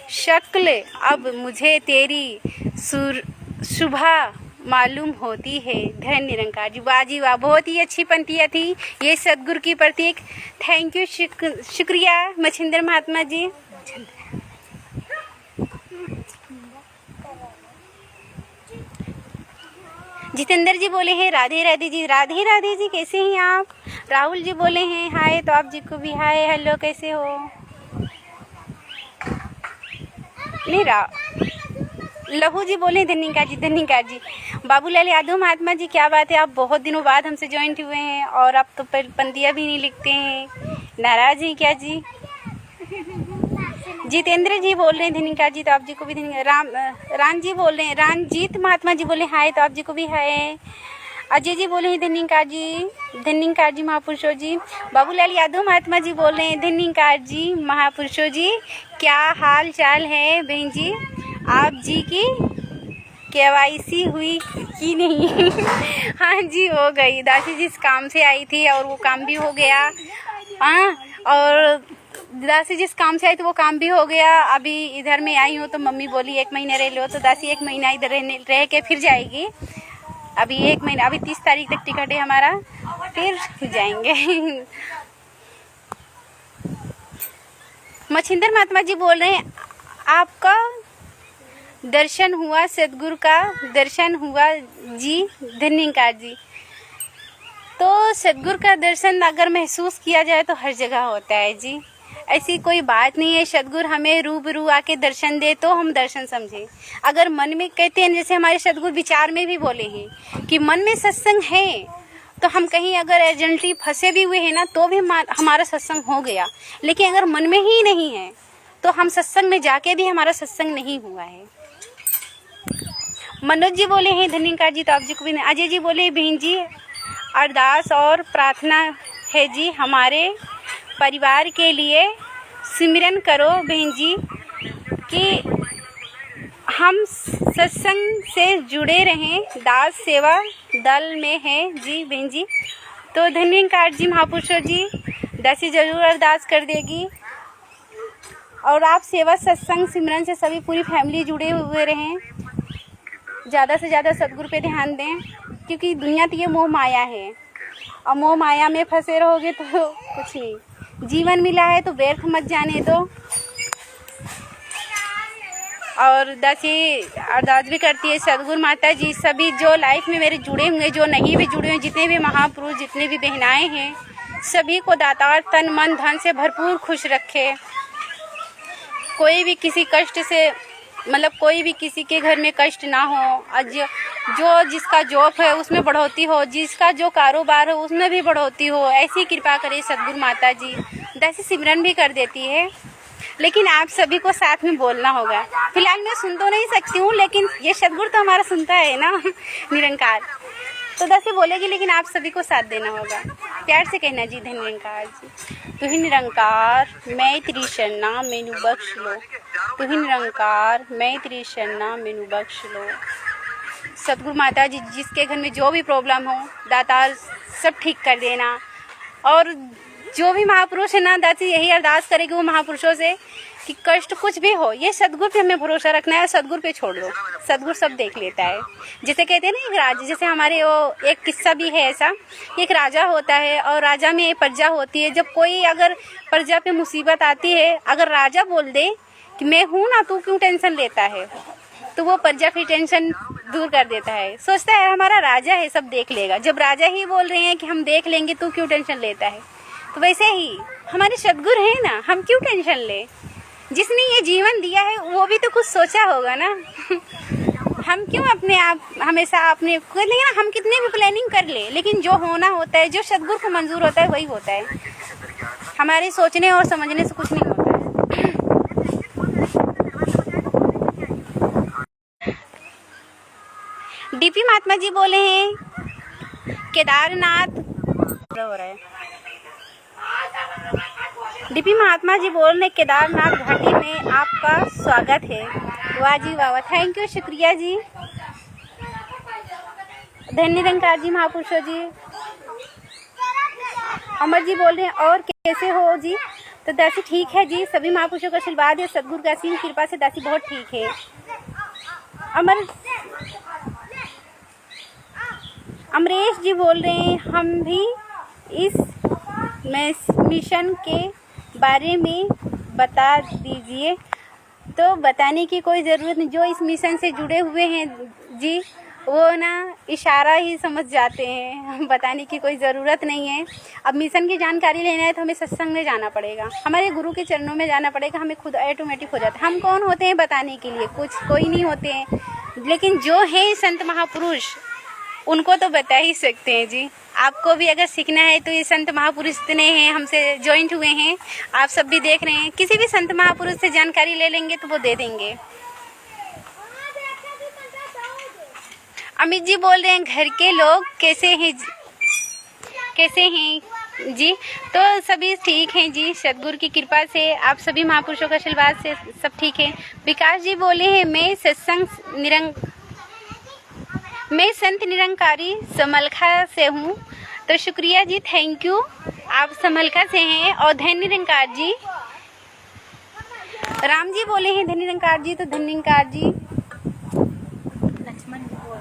A: शक्ल अब मुझे तेरी सुबह मालूम होती है। धन्य निरंकार जी, वाह जी वाह, बहुत ही अच्छी पंक्तियाँ थी ये सदगुरु की प्रतीक। थैंक यू, शुक्रिया मछिंदर महात्मा जी। जितेंद्र जी बोले हैं राधे राधे जी, राधे राधे जी, कैसे हैं आप? राहुल जी बोले हैं हाय, तो आप जी को भी हाय, हेलो, कैसे हो? नहीं लहू जी बोले धन्यकार जी, धन्यकार जी। बाबूलाल यादव महात्मा जी, क्या बात है, आप बहुत दिनों बाद हमसे ज्वाइंट हुए हैं और आप तो पंक्तियाँ भी नहीं लिखते हैं, नाराज हैं क्या जी? जितेंद्र जी बोल रहे हैं धन्यकार जी, तो आप जी को भी धन्यकार। राम जी बोल रहे हैं, रामजीत महात्मा जी बोले हाय, तो आप जी को भी हाय। अजय जी बोले हैं धन्यकार जी महापुरुषों जी। बाबूलाल यादव महात्मा जी बोल रहे हैं धन्यकार जी महापुरुषों जी, क्या हाल चाल है बहन जी? आप जी की KYC हुई कि नहीं? हाँ जी, हो गई। दासी जिस काम से आई थी और वो काम भी हो गया। हाँ, और दासी जिस काम से आई थी वो काम भी हो गया। अभी इधर में आई हूँ तो मम्मी बोली 1 महीना रह लो, तो दासी 1 महीना इधर रह के फिर जाएगी। अभी 1 महीना, अभी 30 तारीख तक टिकट है हमारा, फिर जाएंगे। मछिंदर महात्मा जी बोल रहे हैं, आपका दर्शन हुआ, सदगुरु का दर्शन हुआ जी, धन्यकार जी। तो सदगुरु का दर्शन अगर महसूस किया जाए तो हर जगह होता है जी, ऐसी कोई बात नहीं है। सदगुरु हमें रूबरू आके दर्शन दे तो हम दर्शन समझे। अगर मन में, कहते हैं जैसे हमारे सदगुरु विचार में भी बोले हैं कि मन में सत्संग है, तो हम कहीं अगर एजेंटली फंसे भी हुए हैं ना, तो भी हमारा सत्संग हो गया। लेकिन अगर मन में ही नहीं है तो हम सत्संग में जाके भी हमारा सत्संग नहीं हुआ है। मनोज जी बोले हैं धन्यकार जी, तो आप जी को भी। अजय जी बोले बहन जी, अरदास और प्रार्थना है जी, हमारे परिवार के लिए सिमरन करो बहन जी कि हम सत्संग से जुड़े रहें, दास सेवा दल में है जी बहन जी। तो धन्यकार जी महापुरुषों जी, दासी जरूर अरदास कर देगी और आप सेवा सत्संग सिमरन से सभी पूरी फैमिली जुड़े हुए रहें। ज़्यादा से ज़्यादा सदगुरु पे ध्यान दें, क्योंकि दुनिया तो ये मोह माया है, और मोह माया में फंसे रहोगे तो कुछ नहीं। जीवन मिला है तो व्यर्थ मत जाने दो। और दासी अरदास भी करती है, सदगुरु माता जी सभी जो लाइफ में मेरे जुड़े हुए, जो नहीं भी जुड़े हुए, जितने भी महापुरुष, जितने भी बहनाएं हैं, सभी को दातार तन मन धन से भरपूर खुश रखे। कोई भी किसी कष्ट से, मतलब कोई भी किसी के घर में कष्ट ना हो। जो जिसका जॉब है उसमें बढ़ोतरी हो, जिसका जो कारोबार हो उसमें भी बढ़ोतरी हो, ऐसी कृपा करे सदगुरु माता जी। दासी सिमरन भी कर देती है, लेकिन आप सभी को साथ में बोलना होगा। फिलहाल मैं सुन तो नहीं सकती हूँ, लेकिन ये सदगुरु तो हमारा सुनता है ना, निरंकार। तो दासी बोलेगी, लेकिन आप सभी को साथ देना होगा। प्यार से कहना जी, धन्यकार जी। तू ही निरंकार मैं तेरी शरणा मैनू बख्श लो, तू ही निरंकार मैं तेरी शरणा मैनू बख्श लो। सदगुरु माता जी जिसके घर में जो भी प्रॉब्लम हो, दातार सब ठीक कर देना। और जो भी महापुरुष है ना, दासी यही अरदास करेगी वो महापुरुषों से कि कष्ट कुछ भी हो, ये सदगुरु पे हमें भरोसा रखना है, सदगुरु पे छोड़ दो, सदगुरु सब देख लेता है। जैसे कहते हैं ना, एक राजा, जैसे हमारे वो एक किस्सा भी है ऐसा, एक राजा होता है और राजा में एक प्रजा होती है। जब कोई अगर प्रजा पे मुसीबत आती है, अगर राजा बोल दे कि मैं हूँ ना, तू क्यों टेंशन लेता है, तो वो प्रजा की टेंशन दूर कर देता है, सोचता है हमारा राजा है, सब देख लेगा। जब राजा ही बोल रहे हैं कि हम देख लेंगे, तू क्यों टेंशन लेता है, तो वैसे ही हमारे सदगुरु हैं ना, हम क्यों टेंशन ले। जिसने ये जीवन दिया है वो भी तो कुछ सोचा होगा ना। हम क्यों अपने आप हमेशा अपने, लेकिन हम कितने भी प्लानिंग कर ले, लेकिन जो होना होता है, जो सदगुरु को मंजूर होता है वही होता है। हमारे सोचने और समझने से कुछ नहीं होता है। डीपी महात्मा जी बोले हैं केदारनाथ हो रहा है। डीपी महात्मा जी बोल रहे केदारनाथ घाटी में आपका स्वागत है। वाह जी वाह, थैंक यू, शुक्रिया जी, धन्य निरंकार जी, महापुरुषों जी। अमर जी बोल रहे हैं और कैसे हो जी, तो दासी ठीक है जी, सभी महापुरुषों का आशीर्वाद है, सदगुरु की असीम कृपा से दासी बहुत ठीक है। अमरेश जी बोल रहे हैं हम भी इस मिशन के बारे में बता दीजिए। तो बताने की कोई ज़रूरत नहीं, जो इस मिशन से जुड़े हुए हैं जी वो ना इशारा ही समझ जाते हैं, बताने की कोई ज़रूरत नहीं है। अब मिशन की जानकारी लेना है तो हमें सत्संग में जाना पड़ेगा, हमारे गुरु के चरणों में जाना पड़ेगा, हमें खुद ऑटोमेटिक हो जाता है। हम कौन होते हैं बताने के लिए, कोई नहीं होते हैं, लेकिन जो है संत महापुरुष उनको तो बता ही सकते हैं जी। आपको भी अगर सीखना है तो ये संत महापुरुष इतने हैं, हमसे ज्वाइंट हुए हैं, आप सब भी देख रहे हैं, किसी भी संत महापुरुष से जानकारी ले लेंगे तो वो दे देंगे। अमित जी बोल रहे हैं घर के लोग कैसे हैं जी, तो सभी ठीक हैं जी, सदगुरु की कृपा से, आप सभी महापुरुषों का आशीर्वाद से सब ठीक है। विकास जी बोले हैं मैं संत निरंकारी समलखा से हूँ, तो शुक्रिया जी, थैंक यू, आप समलखा से हैं। और धन्य निरंकार जी, राम जी बोले हैं धन्य निरंकार जी, तो धन्य निरंकार जी। लक्ष्मण जी बोल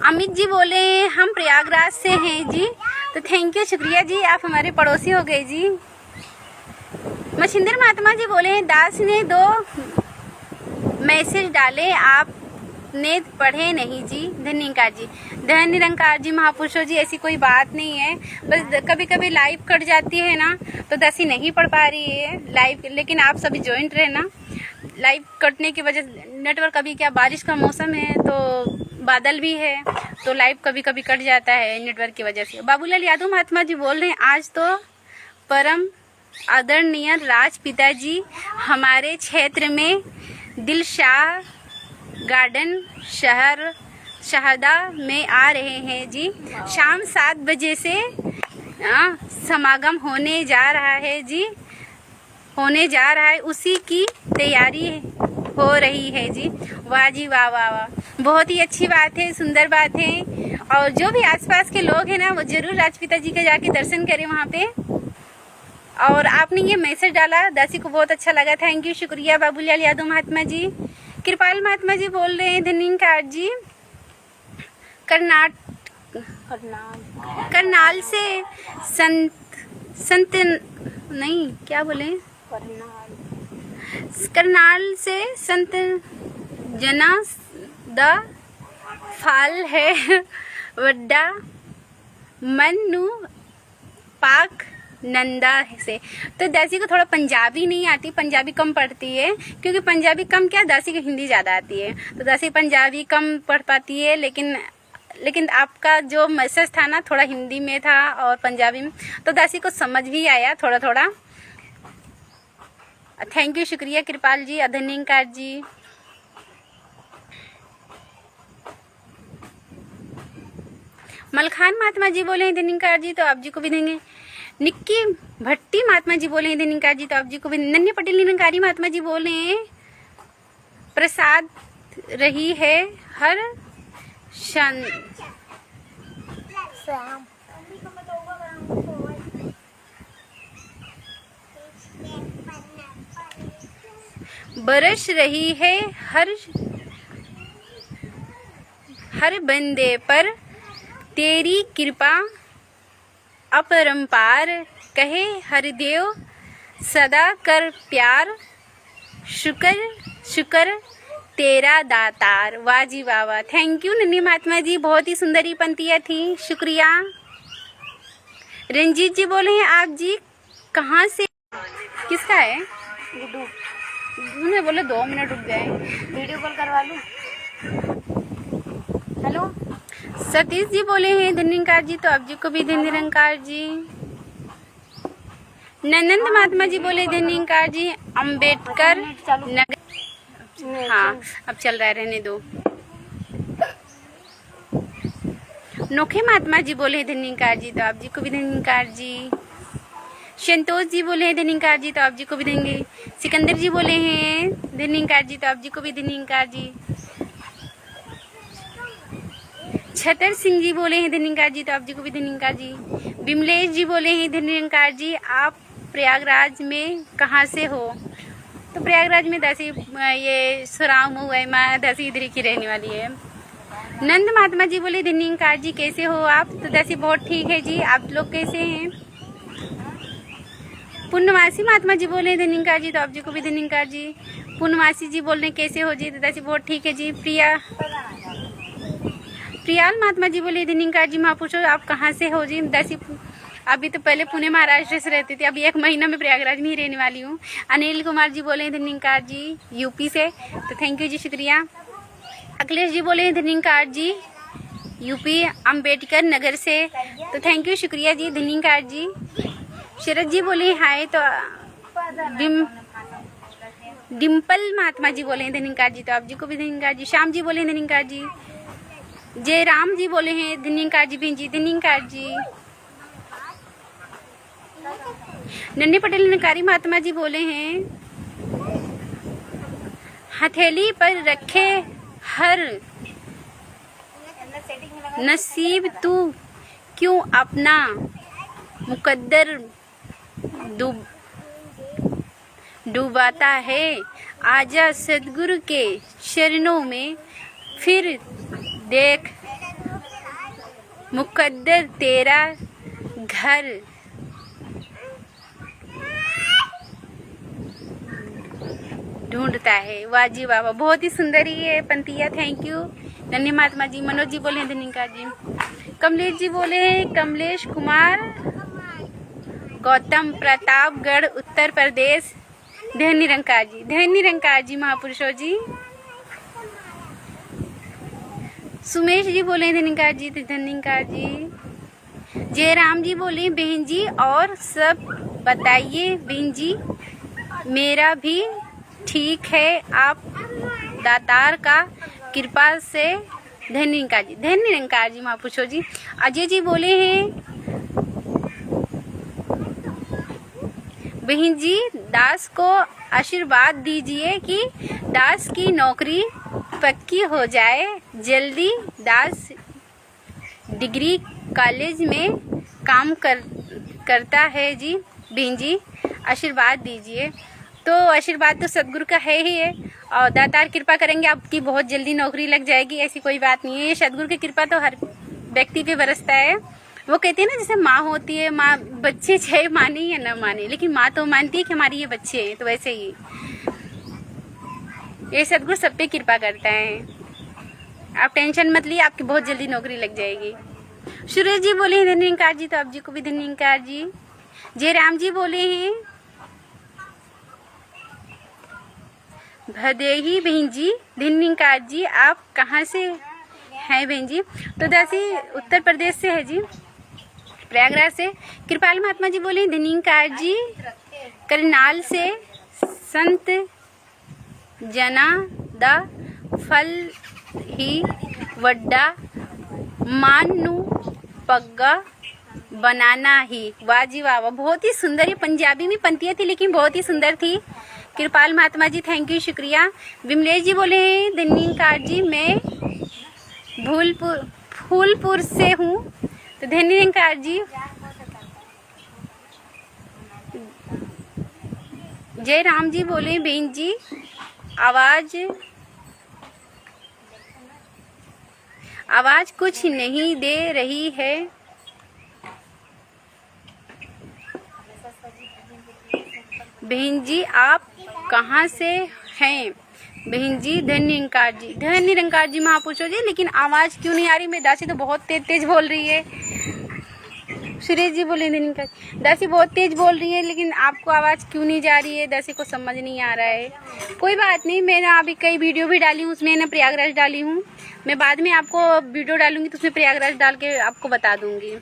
A: अमित जी बोले हम प्रयागराज से हैं जी, तो थैंक यू, शुक्रिया जी, आप हमारे पड़ोसी हो गए जी। मछिंदर महात्मा जी बोले हैं दास ने 2 मैसेज डाले, आपने पढ़े नहीं जी, धन्य निरंकार जी। धन्य निरंकार जी, महापुरुषों जी, ऐसी कोई बात नहीं है, बस कभी कभी लाइव कट जाती है ना, तो दासी नहीं पढ़ पा रही है लाइव, लेकिन आप सभी ज्वाइंट रहे ना। लाइव कटने की वजह नेटवर्क, अभी क्या बारिश का मौसम है तो बादल भी है, तो लाइव कभी कभी कट जाता है नेटवर्क की वजह से। बाबूलाल यादव महात्मा जी बोल रहे हैं आज तो परम आदरणीय राजपिता जी हमारे क्षेत्र में दिलशाह गार्डन शहदा में आ रहे हैं जी, शाम 7 बजे से समागम होने जा रहा है जी, उसी की तैयारी हो रही है जी। वाह जी वाह वाह वाह, बहुत ही अच्छी बात है, सुंदर बात है। और जो भी आसपास के लोग हैं ना, वो जरूर राजपिता जी के जाके दर्शन करें वहाँ पे। और आपने ये मैसेज डाला, दासी को बहुत अच्छा लगा, थैंक यू, शुक्रिया बाबूलाल यादव महात्मा जी। कृपाल महात्मा जी बोल रहे हैं धन्य निरंकार जी, करनाल से संत नहीं क्या बोले, करनाल से संत जना द फाल है वड्डा मनु पाक नंदा से। तो दासी को थोड़ा पंजाबी नहीं आती, पंजाबी कम पढ़ती है, क्योंकि पंजाबी कम क्या, दासी को हिंदी ज़्यादा आती है, तो दासी पंजाबी कम पढ़ पाती है। लेकिन आपका जो मैसेज था ना, थोड़ा हिंदी में था और पंजाबी में, तो दासी को समझ भी आया थोड़ा थोड़ा। थैंक यू, शुक्रिया कृपाल जी, धन्य निरंकार जी। मलखान महात्मा जी बोले हैं धन्य निरंकार जी, तो आप जी को भी देंगे। निक्की भट्टी महात्मा जी बोले हैं धन्य निरंकार जी, तो आप जी को भी। नन्हे पटेल निरंकारी महात्मा जी बोले हैं प्रसाद रही है हर शन बरस रही है हर बंदे पर तेरी कृपा अपरंपार, कहे हरदेव सदा कर प्यार, शुक्र शुक्र तेरा दातार। वाह जी वाह वाह, थैंक यू नन्ही महात्मा जी, बहुत ही सुंदर ही पंक्तियाँ थी, शुक्रिया। रंजीत जी बोले हैं आप जी कहाँ से, किसका है? गुड्डू, उन्होंने बोले 2 मिनट रुक जाए, वीडियो कॉल करवा लूँ। हेलो, सतीश जी बोले हैं धन्यकार जी, तो आप जी को भी धन्यकार जी। नंदन महात्मा जी बोले धन्यकार जी। अम्बेडकर नगर, हाँ अब चल रहा है, रहने दो। नोखे महात्मा जी बोले धन्यकार जी, तो आप जी को भी धन्यकार जी। संतोष जी बोले हैं धन्यकार जी, तो आप जी को भी देंगे। सिकंदर जी बोले हैं धन्यकार जी, तो आप जी को भी धन्यकार जी। छतर सिंह जी बोले हैं धन्यकार जी, तो आप जी को भी धन्यकार जी। विमलेश जी बोले हैं धन्यकार जी, आप प्रयागराज में कहाँ से हो? तो प्रयागराज में दसी, ये सुराम हुआ है, मैं दसी इधर की रहने वाली है। नंद महात्मा जी बोले धन्यकार जी, कैसे हो आप? तो दसी बहुत ठीक है जी, आप लोग कैसे हैं? पूर्णवासी महात्मा जी बोले धन्यकार जी, तो आप जी को भी धन्यकार जी। पूर्णवासी जी बोल रहे कैसे हो जी? तो दसी बहुत ठीक है जी। प्रियाल महात्मा जी बोले धन्यकार जी, महापुरुषो आप कहाँ से हो जी? दसी अभी तो पहले पुणे महाराष्ट्र से रहती थी, अभी 1 महीना में प्रयागराज में ही रहने वाली हूँ। अनिल कुमार जी बोले धन्यकार जी, यूपी से, तो थैंक यू जी, शुक्रिया। अखिलेश जी बोले धन्यकार जी, यूपी अम्बेडकर नगर से, तो थैंक यू, शुक्रिया जी, धन्यकार जी। शरद जी बोले हाय, तो डिम्पल महात्मा जी बोले धन्यकार जी, तो आप जी को भी धन्यकार जी। श्याम जी बोले धन्यकार जी। जय राम जी बोले हैं धन्यकार जी, बहन जी धन्यकार जी। नन्ही पटेल नकारी महात्मा जी बोले हैं हथेली पर रखे हर नसीब, तू क्यों अपना मुकद्दर डूबाता है? आजा सदगुरु के चरणों में, फिर देख मुकद्दर तेरा घर ढूंढता है। वाह जी वाह, बहुत ही सुंदर ही है पंक्तियाँ, थैंक यू नन्ही महात्मा जी। मनोज जी बोले धन्यकार जी। कमलेश जी बोले कमलेश कुमार गौतम, प्रतापगढ़, उत्तर प्रदेश, धन्यकार जी, धन्यकार जी महापुरुषों जी। सुमेश जी बोले धन्यकार जी, धन्यकार जी। जयराम जी बोले बहन जी और सब बताइए बहन जी, मेरा भी ठीक है, आप दातार का कृपा से, धन्यकार जी, धन्यकार जी महापुरुषों जी। अजय जी बोले हैं बहन जी दास को आशीर्वाद दीजिए कि दास की नौकरी पक्की हो जाए जल्दी। दास डिग्री कॉलेज में काम करता है जी, बहन जी आशीर्वाद दीजिए। तो आशीर्वाद तो सदगुरु का है ही है, और दातार कृपा करेंगे आपकी बहुत जल्दी नौकरी लग जाएगी, ऐसी कोई बात नहीं है। ये सदगुरु की कृपा तो हर व्यक्ति पे बरसता है। वो कहते हैं ना, जैसे माँ होती है, माँ बच्चे चाहे माने या ना माने, लेकिन माँ तो मानती है कि हमारी ये बच्चे हैं, तो वैसे ही ये सदगुरु सब पे कृपा करता है। आप टेंशन मत लिए, आपकी बहुत जल्दी नौकरी लग जाएगी। सुरेश जी बोले हैं धन्यकार जी, तो आप जी को भी धन्यकार जी। जयराम जी बोले हैं भदेही बहन जी, धन्यकार जी, आप कहाँ से हैं बहन जी? तो दासी उत्तर प्रदेश से है जी, प्रयागराज से। कृपाल महात्मा जी बोले धन्यकार जी, करनाल से, संत जना दा फल ही वड्डा मानू पग्गा बनाना ही। वाह जी वाह, बहुत ही सुंदर, ये पंजाबी में पंक्तियाँ थी लेकिन बहुत ही सुंदर थी। कृपाल महात्मा जी थैंक यू, शुक्रिया। विमलेश जी बोले हैं धन्यकार जी, मैं फूलपुर से हूँ। तो धन्य निरंकार जी, जय राम जी बोले बहन जी, आवाज कुछ नहीं दे रही है। बहन जी आप कहाँ से हैं? बहन जी धन्य निरंकार जी महापुरुषों जी, लेकिन आवाज क्यों नहीं आ रही? मेरी दासी तो बहुत तेज बोल रही है। सुरेश जी बोले निरंकार, दासी बहुत तेज बोल रही है, लेकिन आपको आवाज क्यों नहीं जा रही है? दासी को समझ नहीं आ रहा है। कोई बात नहीं, मैंने अभी कई वीडियो भी डाली हूँ, उसमें ना प्रयागराज डाली हूँ। मैं बाद में आपको वीडियो डालूंगी तो उसमें प्रयागराज डाल के आपको बता दूंगी।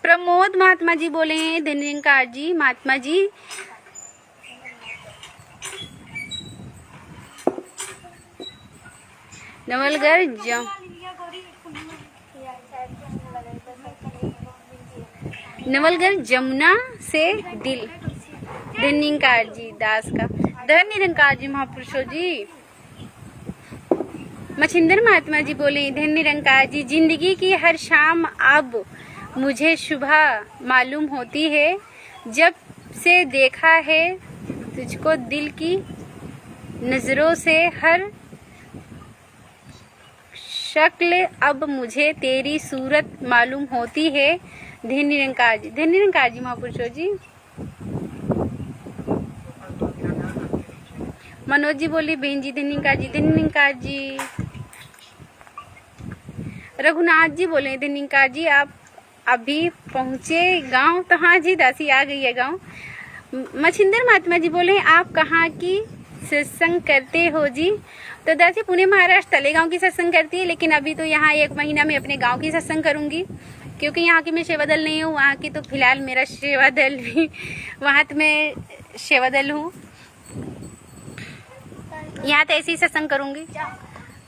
A: प्रमोद महात्मा जी बोले हैं धन्य निरंकार जी, महात्मा जी नवलगढ़ जमुना से दिल। धन्य निरंकार जी दास का, धन्य निरंकार जी महापुरुषों जी। मछिंदर महात्मा जी बोले धन्य निरंकार जी, जिंदगी की हर शाम अब मुझे सुबह मालूम होती है। जब से देखा है तुझको दिल की नजरों से, हर शक्ल अब मुझे तेरी सूरत मालूम होती है। धन्य निरंकार जी महापुरुषों जी। मनोज जी बोले बहन जी धन्य निरंकार जी। रघुनाथ जी बोले धन्य निरंकार जी, आप अभी पहुँचे गांव? तो हाँ जी दासी आ गई है गांव। मछिंदर महात्मा जी बोले आप कहाँ की सत्संग करते हो जी? तो दासी पुणे महाराष्ट्र तलेगांव की सत्संग करती है, लेकिन अभी तो यहाँ 1 महीना में अपने गांव की सत्संग करूंगी, क्योंकि यहाँ की मैं सेवा दल नहीं हूँ। वहाँ की तो फिलहाल मेरा सेवा दल भी, वहाँ तो मैं सेवा दल हूँ। यहाँ तो ऐसे ही सत्संग करूंगी।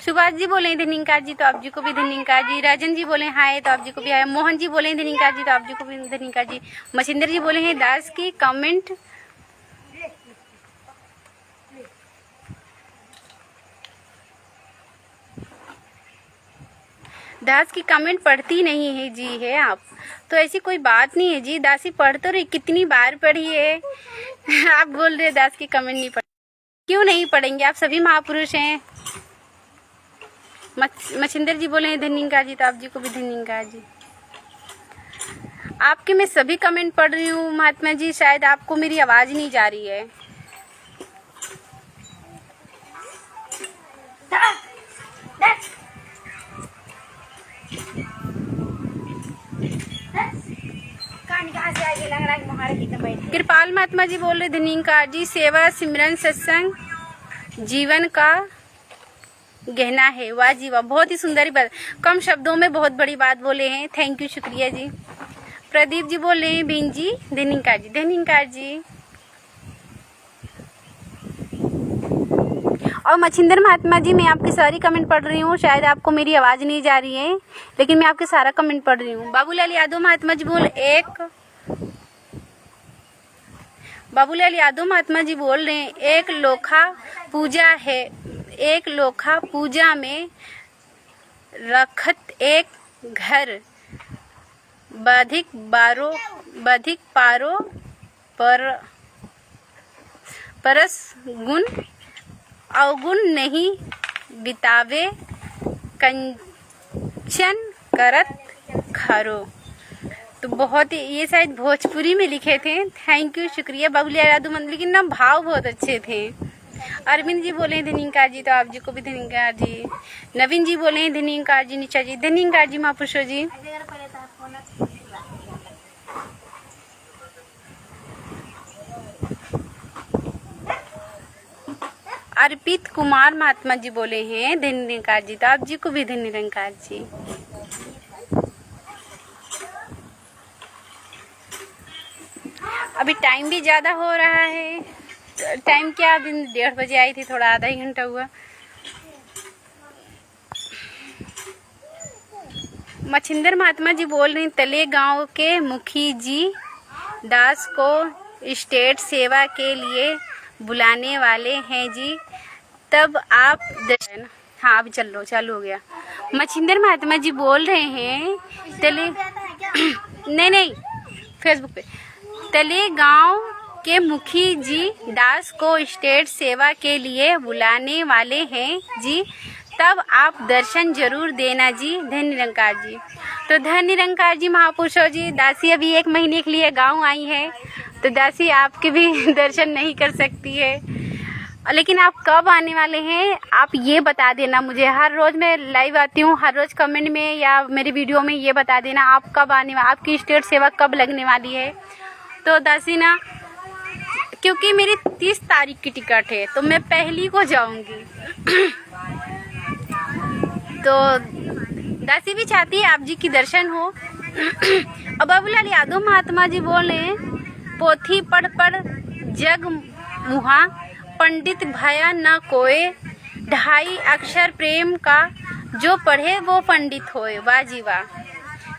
A: सुभाष जी बोले धन्य निरंकार जी, तो आप जी को भी धन्य निरंकार जी। राजन जी बोले हाय, तो आप जी को भी हाय। मोहन जी बोले धन्य निरंकार जी, तो आप जी को भी धन्य निरंकार जी। मछिंदर जी बोले हैं दास की कमेंट पढ़ती नहीं है जी है आप? तो ऐसी कोई बात नहीं है जी, दासी पढ़ तो रही, कितनी बार पढ़ी है। आप बोल रहे दास की कमेंट नहीं पढ़, क्यों नहीं पढ़ेंगे? आप सभी महापुरुष हैं। मछिंदर जी बोले धन्य निरंकार जी, तो आप जी को भी धन्य निरंकार जी। आपके मैं सभी कमेंट पढ़ रही हूँ महात्मा जी, शायद आपको मेरी आवाज नहीं जा रही है। कृपाल महात्मा जी बोल रहे धन्य निरंकार जी, सेवा सिमरन सत्संग जीवन का गहना है। वाह जी वाह, बहुत ही सुंदर बात, कम शब्दों में बहुत बड़ी बात बोले हैं। थैंक यू, शुक्रिया जी। प्रदीप जी बोल रहे हैं बहन जी धन्य निरंकार जी। और मछिंदर महात्मा जी, मैं आपकी सारी कमेंट पढ़ रही हूँ, शायद आपको मेरी आवाज नहीं जा रही है, लेकिन मैं आपके सारा कमेंट पढ़ रही हूँ। बाबूलाल यादव महात्मा जी बोल रहे हैं एक लोखा पूजा है, एक लोखा पूजा में रखत एक घर, बाधिक पारो परस गुण अवगुण नहीं बितावे, कंचन करत खरो। तो बहुत ही, ये शायद भोजपुरी में लिखे थे। थैंक यू, शुक्रिया बाबूलाल यादव, लेकिन ना भाव बहुत अच्छे थे। अरविंद जी बोले धन्य निरंकार जी, तो आप जी को भी धन्य निरंकार जी। नवीन जी बोले धन्य निरंकार जी। निशा जी धन्य निरंकार जी महापुरुषों जी। अर्पित कुमार महात्मा जी बोले हैं धन्य निरंकार जी, तो आप जी को भी धन्य निरंकार जी। अभी टाइम भी ज्यादा हो रहा है। टाइम क्या, अभी 1:30 बजे आई थी, थोड़ा आधा ही घंटा हुआ। मछिंदर महात्मा जी बोल रहे हैं तले गांव के मुखी जी दास को स्टेट सेवा के लिए बुलाने वाले हैं जी, तब आप हाँ अभी चल लो, चालू हो गया। मच्छिंदर महात्मा जी बोल रहे हैं नहीं फेसबुक पे तले गांव के मुखी जी दास को स्टेट सेवा के लिए बुलाने वाले हैं जी, तब आप दर्शन जरूर देना जी। धन्य निरंकार जी। तो धन्य निरंकार जी महापुरुषों जी, दासी अभी 1 महीने के लिए गांव आई है, तो दासी आपके भी दर्शन नहीं कर सकती है, लेकिन आप कब आने वाले हैं आप ये बता देना मुझे। हर रोज़ मैं लाइव आती हूँ, हर रोज़ कमेंट में या मेरी वीडियो में ये बता देना आप कब आने, आपकी स्टेट सेवा कब लगने वाली है। तो दासी ना, क्योंकि मेरी 30 तारीख की टिकट है तो मैं पहली को जाऊंगी। तो दासी भी चाहती है आप जी की दर्शन हो। अब बाबूलाल यादव महात्मा जी बोले, पोथी पढ़ पढ़ जग मुहा, पंडित भया न कोय, 2.5 अक्षर प्रेम का, जो पढ़े वो पंडित होए। वाह जी वाह,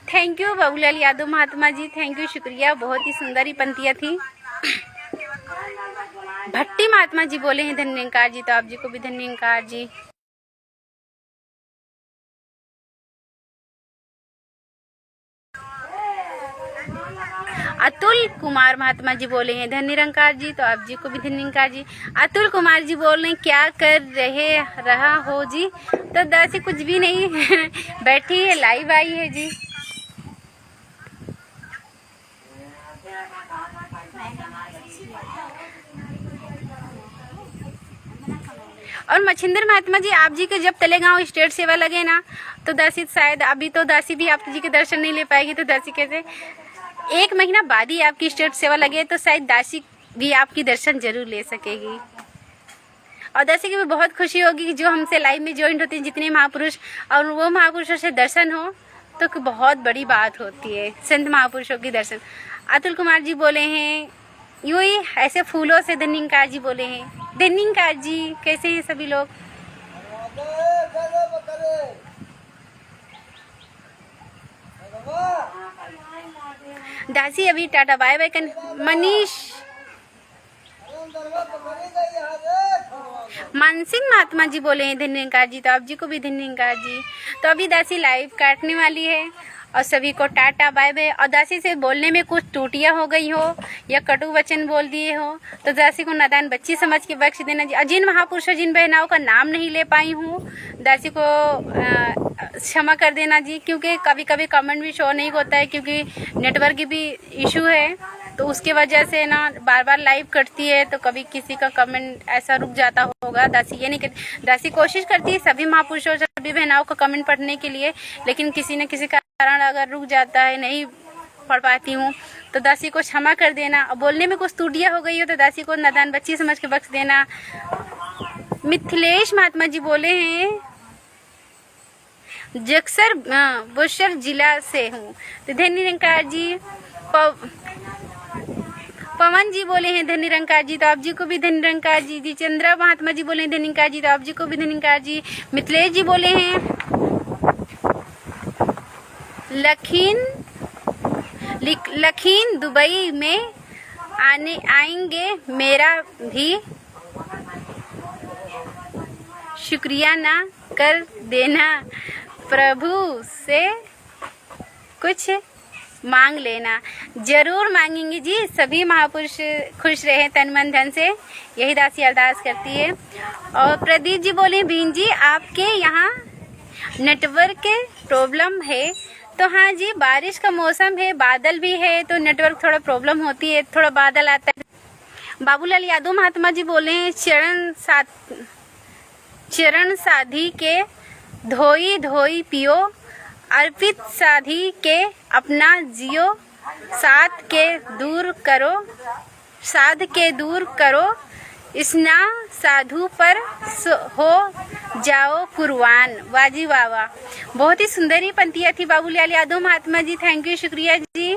A: thank you Babulal Yadav Mahatma ji, thank you, शुक्रिया, बहुत ही सुंदर ही पंक्तियाँ थी। भट्टी महात्मा जी बोले हैं धन्य निरंकार जी, तो आप जी को भी धन्य निरंकार जी। अतुल कुमार महात्मा जी बोले हैं धन्य निरंकार जी, तो आप जी को भी धन्य निरंकार जी। अतुल कुमार जी बोल रहे हैं क्या कर रहा हो जी, तो दासी कुछ भी नहीं बैठी है, लाइव आई है जी। और मच्छिंदर महात्मा जी, आप जी के जब तलेगांव स्टेट सेवा लगे ना, तो दासी शायद अभी तो दासी भी आप जी के दर्शन नहीं ले पाएगी, तो दासी कैसे 1 महीना बाद ही आपकी स्टेट सेवा लगे, तो शायद दासी भी आपकी दर्शन जरूर ले सकेगी। और दासी की भी बहुत खुशी होगी कि जो हमसे लाइव में ज्वाइन होते हैं जितने महापुरुष, और वो महापुरुषों से दर्शन हो तो बहुत बड़ी बात होती है, संत महापुरुषों की दर्शन। अतुल कुमार जी बोले हैं यूं ही ऐसे फूलों से धन्य निरंकार जी बोले हैं। धन्य निरंकार जी, कैसे हैं सभी लोग? दासी अभी टाटा बाय बाय कर। मनीष मानसिंह महात्मा जी बोले हैं धन्य निरंकार जी, तो आप जी को भी धन्य निरंकार जी। तो अभी दासी लाइव काटने वाली है और सभी को टाटा बाय बाय। और दासी से बोलने में कुछ त्रुटियां हो गई हो या कटु वचन बोल दिए हो तो दासी को नादान बच्ची समझ के बख्श देना जी। और जिन महापुरुषों जिन बहनाओं का नाम नहीं ले पाई हूँ, दासी को क्षमा कर देना जी, क्योंकि कभी कभी कमेंट भी शो नहीं होता है, क्योंकि नेटवर्क की भी इशू है, तो उसके वजह से ना बार बार लाइव करती है, तो कभी किसी का कमेंट ऐसा रुक जाता होगा। दासी ये नहीं करती, दासी कोशिश करती है सभी महापुरुषों सभी बहनाओं का कमेंट पढ़ने के लिए, लेकिन किसी न किसी कारण अगर रुक जाता है, नहीं पढ़ पाती हूँ, तो दासी को क्षमा कर देना। और बोलने में कुछ त्रुटियां हो गई हो तो दासी को नादान बच्ची समझ के बख्श देना। मिथिलेश महात्मा जी बोले हैं जक्सर बुशर जिला से हूँ, तो धन्य निरंकार जी। पवन जी बोले हैं धन्य निरंकार जी, तो आप जी को भी धन्य निरंकार जी। जी चंद्रा महात्मा जी बोले हैं धन्य निरंकार जी, तो आप जी को भी धन्य निरंकार जी। मिथिलेश जी बोले हैं लखीन दुबई में आएंगे, मेरा भी शुक्रिया ना कर देना, प्रभु से कुछ मांग लेना। जरूर मांगेंगे जी, सभी महापुरुष खुश रहे तन मन धन से, यही दासी अरदास करती है। और प्रदीप जी बोले बीन जी आपके यहाँ नेटवर्क प्रॉब्लम है, तो हाँ जी बारिश का मौसम है, बादल भी है, तो नेटवर्क थोड़ा प्रॉब्लम होती है, थोड़ा बादल आता है। बाबूलाल यादव महात्मा जी बोले हैं चरण साधी के धोई धोई पियो, अर्पित साधी के अपना जियो, साध के दूर करो, स्ना साधु पर हो जाओ कुर्बान। वाजी वाह वाह, बहुत ही सुंदर ही पंक्तियाँ थी बाबूलाल यादव महात्मा जी, थैंक यू, शुक्रिया जी।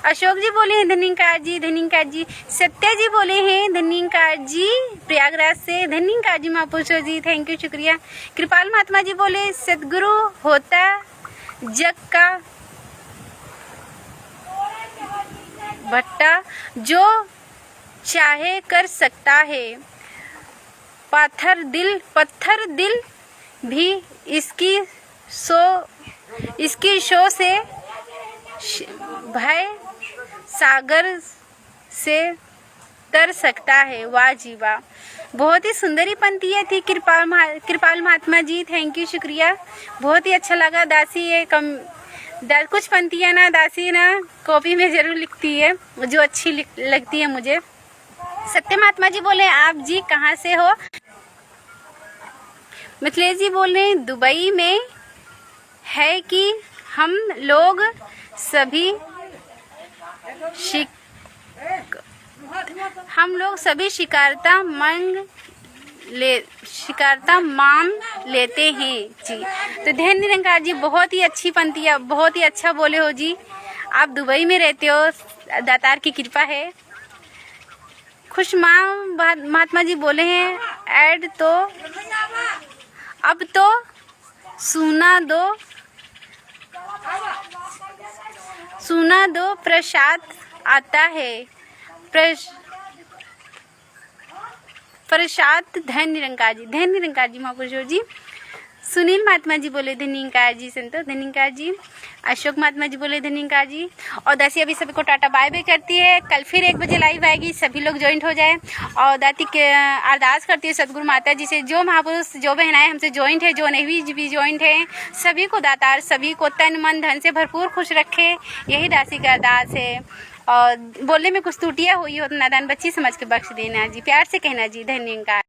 A: अशोक जी बोले हैं धन्य निरंकार जी, धन्य निरंकार जी। सत्या जी बोले हैं धन्य निरंकार जी, प्रयागराज से, धन्य निरंकार जी महापुरुषों जी, थैंक यू, शुक्रिया। कृपाल महात्मा जी बोले सदगुरु होता जग का भट्टा, जो चाहे कर सकता है, पत्थर दिल भी इसकी शो से भय सागर से तर सकता है। वाह जी वाह, बहुत ही सुंदरी पंक्तियाँ थी कृपाल महात्मा जी, थैंक यू, शुक्रिया, बहुत ही अच्छा लगा। दासी ये कुछ पंक्तियाँ ना दासी ना कॉपी में ज़रूर लिखती है जो अच्छी लगती है मुझे। सत्य महात्मा जी बोले आप जी कहाँ से हो? मिथिलेश जी बोले दुबई में है कि हम लोग सभी शिकारता मान लेते हैं जी। तो ध्यान निरंकार जी बहुत ही अच्छी पंक्तियाँ, बहुत ही अच्छा बोले हो जी। आप दुबई में रहते हो, दातार की कृपा है। खुशमां महात्मा जी बोले हैं ऐड तो अब तो सुना दो प्रसाद आता है प्रसाद। धन निरंकार जी महापुरुषों जी। सुनील महात्मा जी बोले धन्यकार जी, संतोष धन्यकार जी। अशोक महात्मा जी बोले धन्यकार जी। और दासी अभी सभी को टाटा बाय बाय करती है। कल फिर 1 बजे लाइव आएगी, सभी लोग ज्वाइंट हो जाए। और दाती के अरदास करती है सदगुरु माता जी से, जो महापुरुष जो बहनाएं हमसे ज्वाइंट है, जो नहीं भी ज्वाइंट है, सभी को दातार सभी को तन मन धन से भरपूर खुश रखे, यही दासी का अरदास है। और बोलने में कुछ त्रुटियाँ हुई हो तो नादान बच्ची समझ के बख्श देना जी, प्यार से कहना जी। धन्यकार।